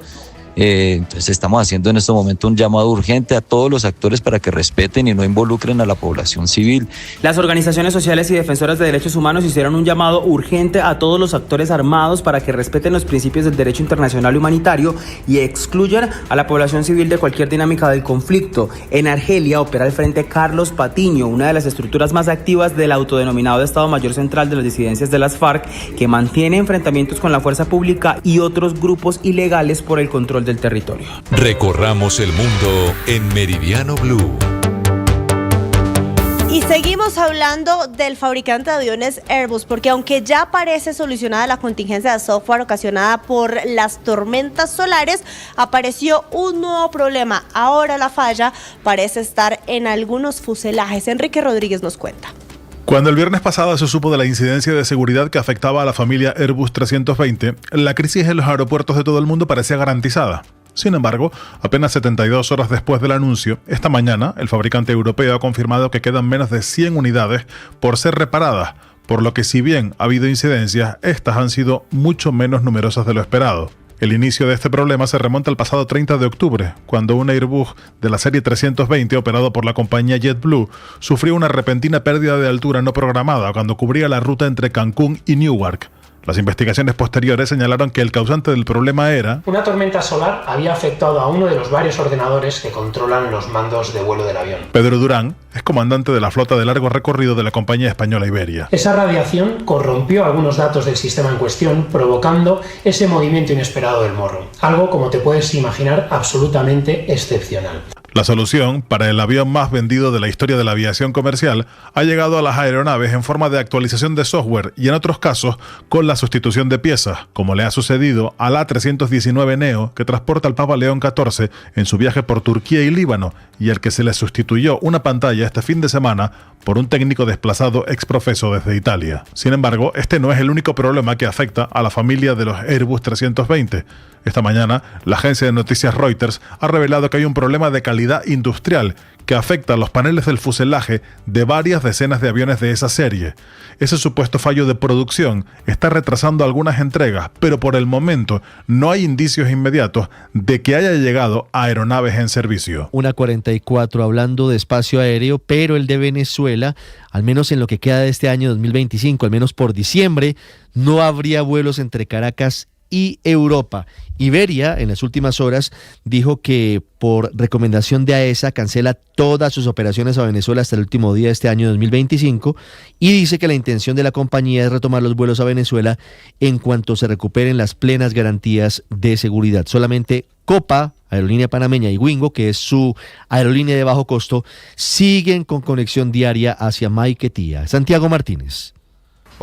Entonces estamos haciendo en este momento un llamado urgente a todos los actores para que respeten y no involucren a la población civil. Las organizaciones sociales y defensoras de derechos humanos hicieron un llamado urgente a todos los actores armados para que respeten los principios del derecho internacional humanitario y excluyan a la población civil de cualquier dinámica del conflicto. En Argelia opera el Frente Carlos Patiño, una de las estructuras más activas del autodenominado Estado Mayor Central de las disidencias de las FARC, que mantiene enfrentamientos con la fuerza pública y otros grupos ilegales por el control del territorio. Recorramos el mundo en Meridiano Blue. Y seguimos hablando del fabricante de aviones Airbus, porque aunque ya parece solucionada la contingencia de software ocasionada por las tormentas solares, apareció un nuevo problema. Ahora la falla parece estar en algunos fuselajes. Enrique Rodríguez nos cuenta. Cuando el viernes pasado se supo de la incidencia de seguridad que afectaba a la familia Airbus 320, la crisis en los aeropuertos de todo el mundo parecía garantizada. Sin embargo, apenas 72 horas después del anuncio, esta mañana el fabricante europeo ha confirmado que quedan menos de 100 unidades por ser reparadas, por lo que si bien ha habido incidencias, estas han sido mucho menos numerosas de lo esperado. El inicio de este problema se remonta al pasado 30 de octubre, cuando un Airbus de la serie 320, operado por la compañía JetBlue, sufrió una repentina pérdida de altura no programada cuando cubría la ruta entre Cancún y Newark. Las investigaciones posteriores señalaron que el causante del problema era una tormenta solar había afectado a uno de los varios ordenadores que controlan los mandos de vuelo del avión. Pedro Durán es comandante de la flota de largo recorrido de la compañía española Iberia. Esa radiación corrompió algunos datos del sistema en cuestión, provocando ese movimiento inesperado del morro. Algo, como te puedes imaginar, absolutamente excepcional. La solución para el avión más vendido de la historia de la aviación comercial ha llegado a las aeronaves en forma de actualización de software y en otros casos con la sustitución de piezas, como le ha sucedido al A319neo que transporta al Papa León XIV en su viaje por Turquía y Líbano y al que se le sustituyó una pantalla este fin de semana por un técnico desplazado exprofeso desde Italia. Sin embargo, este no es el único problema que afecta a la familia de los Airbus 320. Esta mañana, la agencia de noticias Reuters ha revelado que hay un problema de calidad industrial que afecta a los paneles del fuselaje de varias decenas de aviones de esa serie. Ese supuesto fallo de producción está retrasando algunas entregas, pero por el momento no hay indicios inmediatos de que haya llegado a aeronaves en servicio. 1:44, hablando de espacio aéreo, pero el de Venezuela, al menos en lo que queda de este año 2025, al menos por diciembre, no habría vuelos entre Caracas y Europa. Iberia, en las últimas horas, dijo que por recomendación de AESA cancela todas sus operaciones a Venezuela hasta el último día de este año 2025 y dice que la intención de la compañía es retomar los vuelos a Venezuela en cuanto se recuperen las plenas garantías de seguridad. Solamente Copa, aerolínea panameña, y Wingo, que es su aerolínea de bajo costo, siguen con conexión diaria hacia Maiquetía. Santiago Martínez.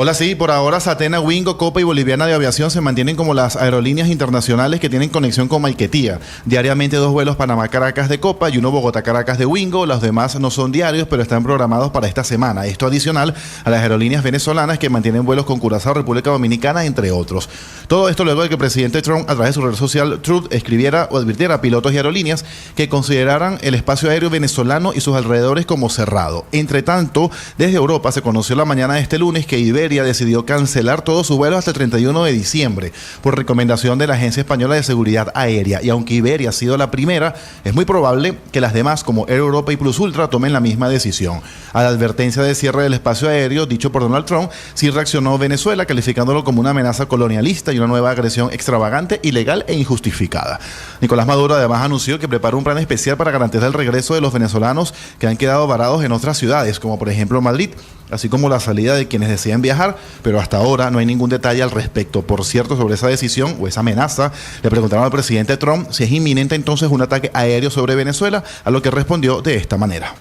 Hola, sí, por ahora Satena, Wingo, Copa y Boliviana de Aviación se mantienen como las aerolíneas internacionales que tienen conexión con Maiquetía. Diariamente 2 vuelos Panamá-Caracas de Copa y 1 Bogotá-Caracas de Wingo. Los demás no son diarios, pero están programados para esta semana. Esto adicional a las aerolíneas venezolanas que mantienen vuelos con Curazao, República Dominicana, entre otros. Todo esto luego de que el presidente Trump, a través de su red social Truth, escribiera o advirtiera a pilotos y aerolíneas que consideraran el espacio aéreo venezolano y sus alrededores como cerrado. Entre tanto, desde Europa se conoció la mañana de este lunes que Iberia decidió cancelar todos sus vuelos hasta el 31 de diciembre por recomendación de la Agencia Española de Seguridad Aérea. Y aunque Iberia ha sido la primera, es muy probable que las demás, como Air Europa y Plus Ultra, tomen la misma decisión. A la advertencia de cierre del espacio aéreo dicho por Donald Trump, sí reaccionó Venezuela, calificándolo como una amenaza colonialista y una nueva agresión extravagante, ilegal e injustificada. Nicolás Maduro además anunció que prepara un plan especial para garantizar el regreso de los venezolanos que han quedado varados en otras ciudades, como por ejemplo Madrid, así como la salida de quienes desean viajar, pero hasta ahora no hay ningún detalle al respecto. Por cierto, sobre esa decisión o esa amenaza, le preguntaron al presidente Trump si es inminente entonces un ataque aéreo sobre Venezuela, a lo que respondió de esta manera.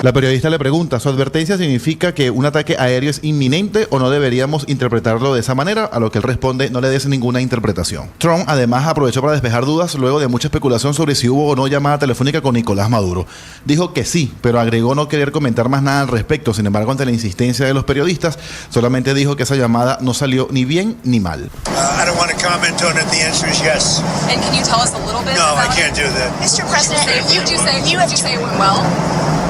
La periodista le pregunta, ¿su advertencia significa que un ataque aéreo es inminente o no deberíamos interpretarlo de esa manera? A lo que él responde, no le des ninguna interpretación. Trump además aprovechó para despejar dudas luego de mucha especulación sobre si hubo o no llamada telefónica con Nicolás Maduro. Dijo que sí, pero agregó no querer comentar más nada al respecto. Sin embargo, ante la insistencia de los periodistas, solamente dijo que esa llamada no salió ni bien ni mal. I don't want to comment on it. The answer is yes. And can you tell us a little bit? No, I can't do that. Mr. President, would you say it went well?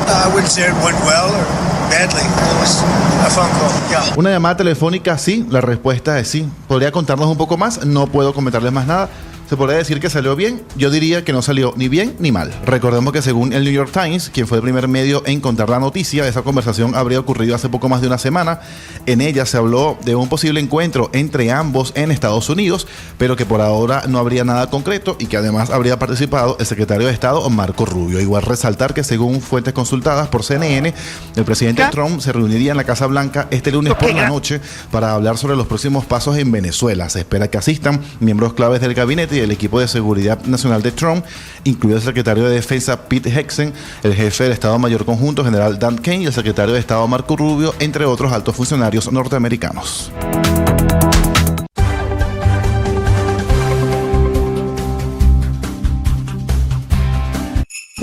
I wouldn't say it went well or badly. It was a phone call. Yeah. Una llamada telefónica, sí. La respuesta es sí. ¿Podría contarnos un poco más? No puedo comentarles más nada. ¿Se podría decir que salió bien? Yo diría que no salió ni bien ni mal. Recordemos que según el New York Times, quien fue el primer medio en contar la noticia, esa conversación habría ocurrido hace poco más de una semana. En ella se habló de un posible encuentro entre ambos en Estados Unidos, pero que por ahora no habría nada concreto y que además habría participado el secretario de Estado Marco Rubio. Igual resaltar que según fuentes consultadas por CNN, el presidente Trump se reuniría en la Casa Blanca este lunes por la noche para hablar sobre los próximos pasos en Venezuela. Se espera que asistan miembros claves del gabinete y el equipo de seguridad nacional de Trump, incluido el secretario de Defensa Pete Hegseth, el jefe del Estado Mayor Conjunto general Dan Kane y el secretario de Estado Marco Rubio, entre otros altos funcionarios norteamericanos.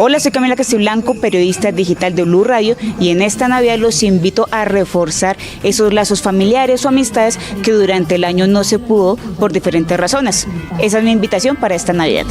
Hola, soy Camila Castiblanco, periodista digital de Blue Radio, y en esta Navidad los invito a reforzar esos lazos familiares o amistades que durante el año no se pudo por diferentes razones. Esa es mi invitación para esta Navidad.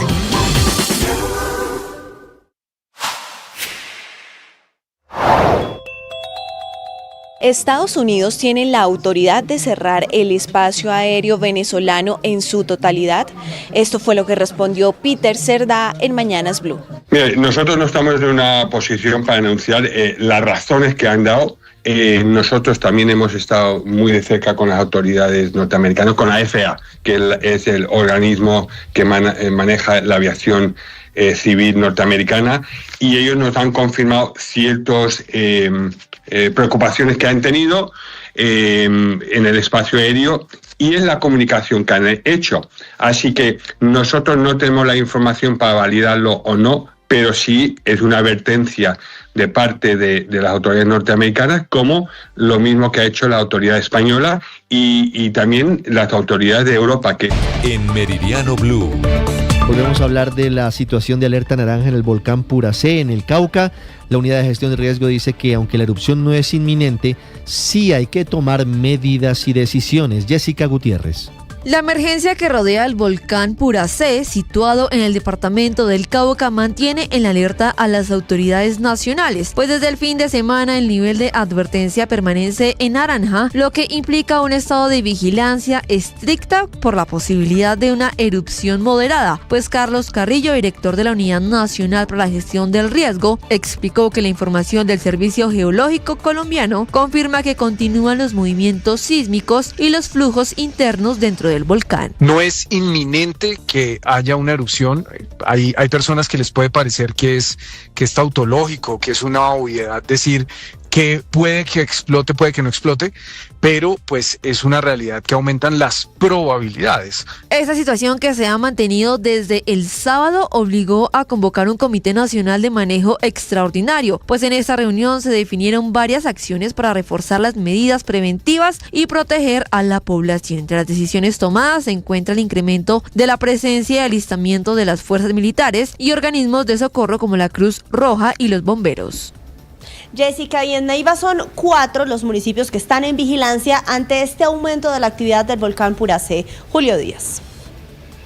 Estados Unidos tiene la autoridad de cerrar el espacio aéreo venezolano en su totalidad. Esto fue lo que respondió Peter Cerdá en Mañanas Blue. Mire, nosotros no estamos en una posición para anunciar las razones que han dado. Nosotros también hemos estado muy de cerca con las autoridades norteamericanas, con la FAA, que es el organismo que maneja la aviación civil norteamericana, y ellos nos han confirmado ciertas preocupaciones que han tenido en el espacio aéreo y en la comunicación que han hecho. Así que nosotros no tenemos la información para validarlo o no, pero sí es una advertencia de parte de las autoridades norteamericanas, como lo mismo que ha hecho la autoridad española y también las autoridades de Europa. En Meridiano Blue. Volvemos a hablar de la situación de alerta naranja en el volcán Puracé, en el Cauca. La unidad de gestión de riesgo dice que aunque la erupción no es inminente, sí hay que tomar medidas y decisiones. Jessica Gutiérrez. La emergencia que rodea al volcán Puracé, situado en el departamento del Cauca, mantiene en alerta a las autoridades nacionales, pues desde el fin de semana el nivel de advertencia permanece en naranja, lo que implica un estado de vigilancia estricta por la posibilidad de una erupción moderada, pues Carlos Carrillo, director de la Unidad Nacional para la Gestión del Riesgo, explicó que la información del Servicio Geológico Colombiano confirma que continúan los movimientos sísmicos y los flujos internos dentro del volcán. No es inminente que haya una erupción. Hay personas que les puede parecer que es tautológico, que es una obviedad decir que puede que explote, puede que no explote, pero pues es una realidad que aumentan las probabilidades. Esta situación que se ha mantenido desde el sábado obligó a convocar un Comité Nacional de Manejo Extraordinario, pues en esta reunión se definieron varias acciones para reforzar las medidas preventivas y proteger a la población. Entre las decisiones tomadas se encuentra el incremento de la presencia y alistamiento de las fuerzas militares y organismos de socorro como la Cruz Roja y los bomberos. Jessica, y en Neiva son 4 los municipios que están en vigilancia ante este aumento de la actividad del volcán Puracé. Julio Díaz.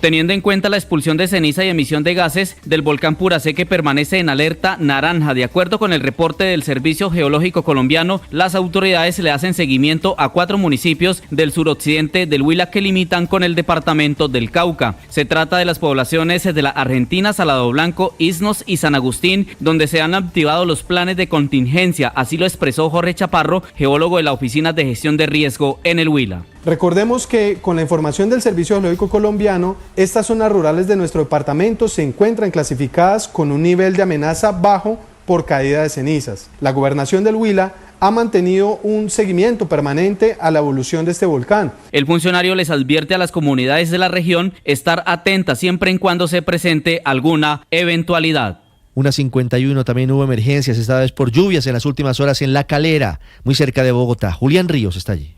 Teniendo en cuenta la expulsión de ceniza y emisión de gases del volcán Puracé, que permanece en alerta naranja. De acuerdo con el reporte del Servicio Geológico Colombiano, las autoridades le hacen seguimiento a 4 municipios del suroccidente del Huila que limitan con el departamento del Cauca. Se trata de las poblaciones de la Argentina, Salado Blanco, Isnos y San Agustín, donde se han activado los planes de contingencia. Así lo expresó Jorge Chaparro, geólogo de la Oficina de Gestión de Riesgo en el Huila. Recordemos que con la información del Servicio Geológico Colombiano, estas zonas rurales de nuestro departamento se encuentran clasificadas con un nivel de amenaza bajo por caída de cenizas. La Gobernación del Huila ha mantenido un seguimiento permanente a la evolución de este volcán. El funcionario les advierte a las comunidades de la región estar atentas siempre y cuando se presente alguna eventualidad. 1:51, también hubo emergencias, esta vez por lluvias en las últimas horas en La Calera, muy cerca de Bogotá. Julián Ríos está allí.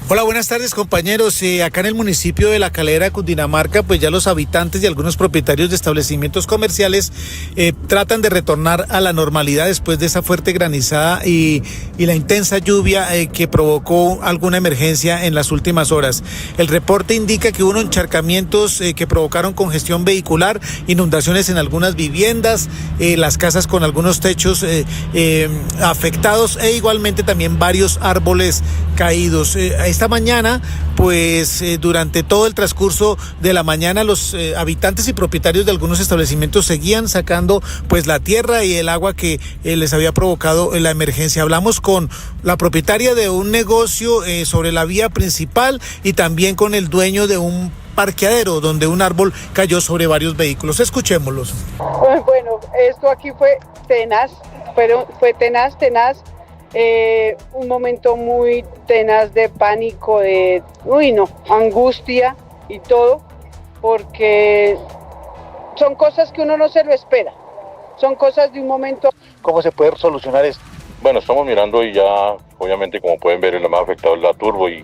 Hola, buenas tardes compañeros. Acá en el municipio de La Calera, Cundinamarca, pues ya los habitantes y algunos propietarios de establecimientos comerciales tratan de retornar a la normalidad después de esa fuerte granizada y la intensa lluvia que provocó alguna emergencia en las últimas horas. El reporte indica que hubo encharcamientos que provocaron congestión vehicular, inundaciones en algunas viviendas, las casas con algunos techos afectados e igualmente también varios árboles caídos. Esta mañana, pues durante todo el transcurso de la mañana, los habitantes y propietarios de algunos establecimientos seguían sacando pues la tierra y el agua que les había provocado la emergencia. Hablamos con la propietaria de un negocio sobre la vía principal y también con el dueño de un parqueadero donde un árbol cayó sobre varios vehículos. Escuchémoslos. Bueno, esto aquí fue tenaz, fue tenaz. Un momento muy tenaz de pánico, de angustia y todo, porque son cosas que uno no se lo espera, son cosas de un momento. ¿Cómo se puede solucionar esto? Bueno, estamos mirando y ya, obviamente, como pueden ver, el más afectado es la turbo y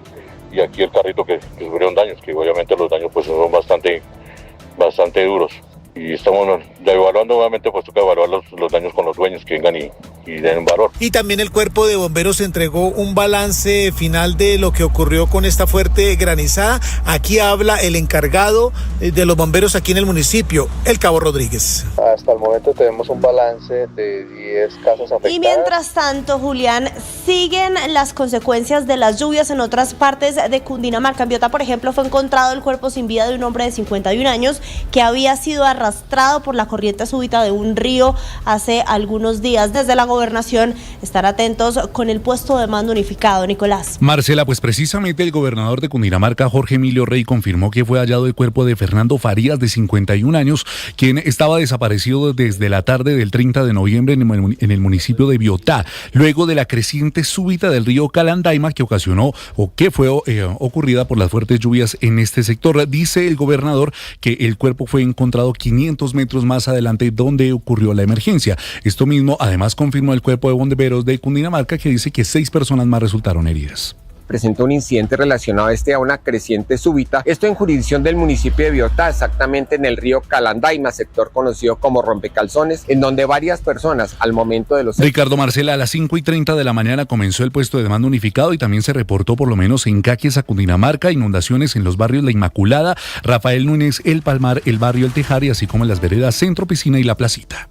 aquí el carrito que sufrieron daños, que obviamente los daños pues son bastante duros. Y estamos evaluando, nuevamente, pues toca evaluar los daños con los dueños que vengan y den un valor. Y también el cuerpo de bomberos entregó un balance final de lo que ocurrió con esta fuerte granizada. Aquí habla el encargado de los bomberos aquí en el municipio, el Cabo Rodríguez. Hasta el momento tenemos un balance de 10 casas afectadas. Y mientras tanto, Julián, siguen las consecuencias de las lluvias en otras partes de Cundinamarca. En Biotá, por ejemplo, fue encontrado el cuerpo sin vida de un hombre de 51 años que había sido arrastrado por la corriente súbita de un río hace algunos días. Desde la gobernación estar atentos con el puesto de mando unificado. Nicolás. Marcela, pues precisamente el gobernador de Cundinamarca, Jorge Emilio Rey, confirmó que fue hallado el cuerpo de Fernando Farías, de 51 años, quien estaba desaparecido desde la tarde del 30 de noviembre en el municipio de Biotá, luego de la creciente súbita del río Calandaima que ocasionó o que fue ocurrida por las fuertes lluvias en este sector. Dice el gobernador que el cuerpo fue encontrado 500 metros más adelante donde ocurrió la emergencia. Esto mismo además confirmó el cuerpo de bomberos de Cundinamarca, que dice que 6 personas más resultaron heridas. Presentó un incidente relacionado a una creciente súbita, esto en jurisdicción del municipio de Biotá, exactamente en el río Calandaima, sector conocido como Rompecalzones, en donde varias personas al momento de los... Ricardo, Marcela, a las 5:30 de la mañana comenzó el puesto de mando unificado y también se reportó por lo menos en Caques, a Cundinamarca, inundaciones en los barrios La Inmaculada, Rafael Núñez, El Palmar, el barrio El Tejar y así como en las veredas Centro Piscina y La Placita.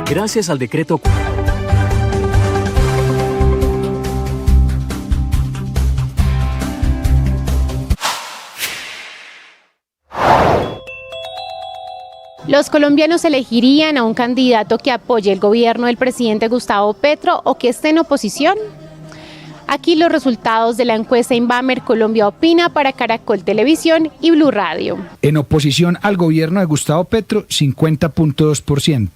Gracias al decreto... Los colombianos elegirían a un candidato que apoye el gobierno del presidente Gustavo Petro o que esté en oposición. Aquí los resultados de la encuesta Inbamer Colombia Opina para Caracol Televisión y Blue Radio. En oposición al gobierno de Gustavo Petro, 50.2%.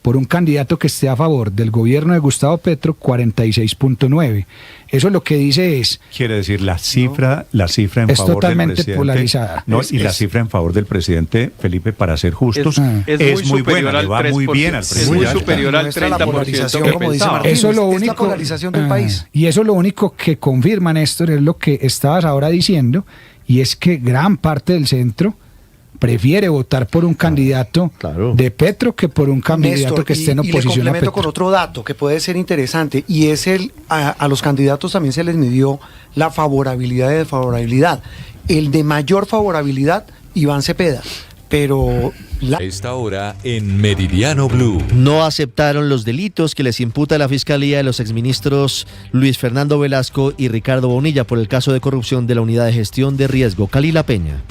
por un candidato que esté a favor del gobierno de Gustavo Petro, 46.9. Eso lo que dice es... Quiere decir, la cifra en es favor del totalmente presidente... polarizada. No, la cifra en favor del presidente Felipe, para ser justos, es muy buena, le va muy bien al presidente. Es muy superior al 30% que como dice pensaba. Martín, eso es lo único, es la polarización del país. Y eso es lo único que confirma, Néstor, es lo que estabas ahora diciendo, y es que gran parte del centro prefiere votar por un candidato de Petro que por un candidato Néstor, que esté en oposición y le complemento a Petro. con otro dato que puede ser interesante, y es a los candidatos también se les midió la favorabilidad y desfavorabilidad. El de mayor favorabilidad, Iván Cepeda, pero... A esta hora en Meridiano Blue. No aceptaron los delitos que les imputa la Fiscalía de los exministros Luis Fernando Velasco y Ricardo Bonilla por el caso de corrupción de la Unidad de Gestión de Riesgo. Kalila Peña.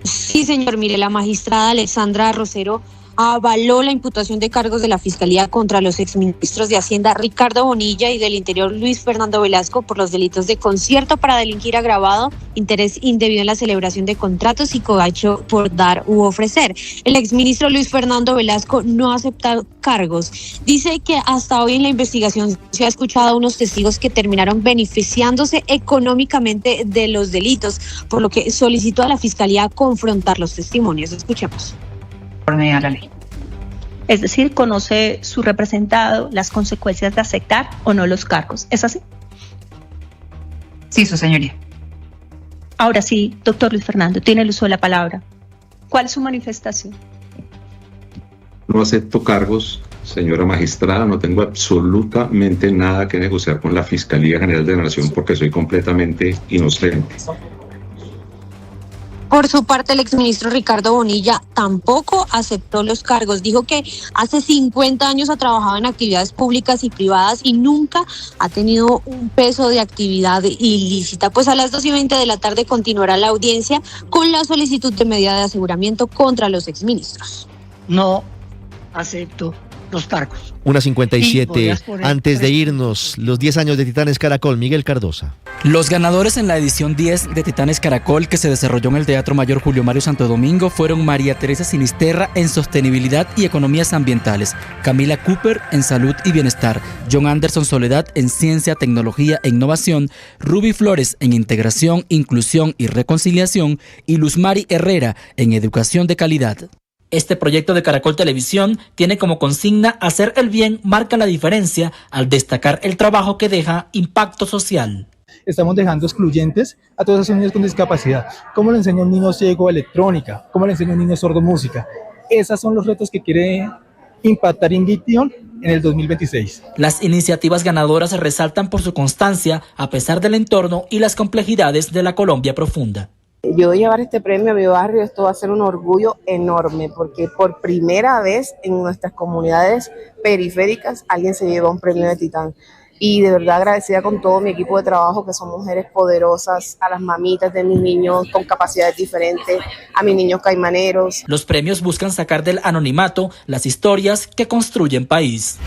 Sí, señor. Mire, la magistrada Alexandra Rosero avaló la imputación de cargos de la Fiscalía contra los exministros de Hacienda Ricardo Bonilla y del Interior Luis Fernando Velasco por los delitos de concierto para delinquir agravado, interés indebido en la celebración de contratos y cohecho por dar u ofrecer. El exministro Luis Fernando Velasco no ha aceptado cargos. Dice que hasta hoy en la investigación se ha escuchado a unos testigos que terminaron beneficiándose económicamente de los delitos, por lo que solicitó a la Fiscalía confrontar los testimonios. Escuchemos. A la ley. Es decir, conoce su representado las consecuencias de aceptar o no los cargos. ¿Es así? Sí, su señoría. Ahora sí, doctor Luis Fernando, tiene el uso de la palabra. ¿Cuál es su manifestación? No acepto cargos, señora magistrada, no tengo absolutamente nada que negociar con la Fiscalía General de la Nación porque soy completamente inocente. Por su parte, el exministro Ricardo Bonilla tampoco aceptó los cargos. Dijo que hace 50 años ha trabajado en actividades públicas y privadas y nunca ha tenido un peso de actividad ilícita. Pues a las 2:20 de la tarde continuará la audiencia con la solicitud de medida de aseguramiento contra los exministros. No acepto los cargos. 1:57. Antes de irnos, los 10 años de Titanes Caracol, Miguel Cardosa. Los ganadores en la edición 10 de Titanes Caracol, que se desarrolló en el Teatro Mayor Julio Mario Santo Domingo, fueron María Teresa Sinisterra en Sostenibilidad y Economías Ambientales, Camila Cooper en Salud y Bienestar, John Anderson Soledad en Ciencia, Tecnología e Innovación, Ruby Flores en Integración, Inclusión y Reconciliación y Luz Mari Herrera en Educación de Calidad. Este proyecto de Caracol Televisión tiene como consigna hacer el bien marca la diferencia al destacar el trabajo que deja impacto social. Estamos dejando excluyentes a todos esos niños con discapacidad. ¿Cómo le enseña a un niño ciego electrónica? ¿Cómo le enseña a un niño sordo música? Esos son los retos que quiere impactar Invitation en el 2026. Las iniciativas ganadoras resaltan por su constancia a pesar del entorno y las complejidades de la Colombia profunda. Yo llevar este premio a mi barrio, esto va a ser un orgullo enorme porque por primera vez en nuestras comunidades periféricas alguien se lleva un premio de Titán. Y de verdad agradecida con todo mi equipo de trabajo, que son mujeres poderosas, a las mamitas de mis niños con capacidades diferentes, a mis niños caimaneros. Los premios buscan sacar del anonimato las historias que construyen país.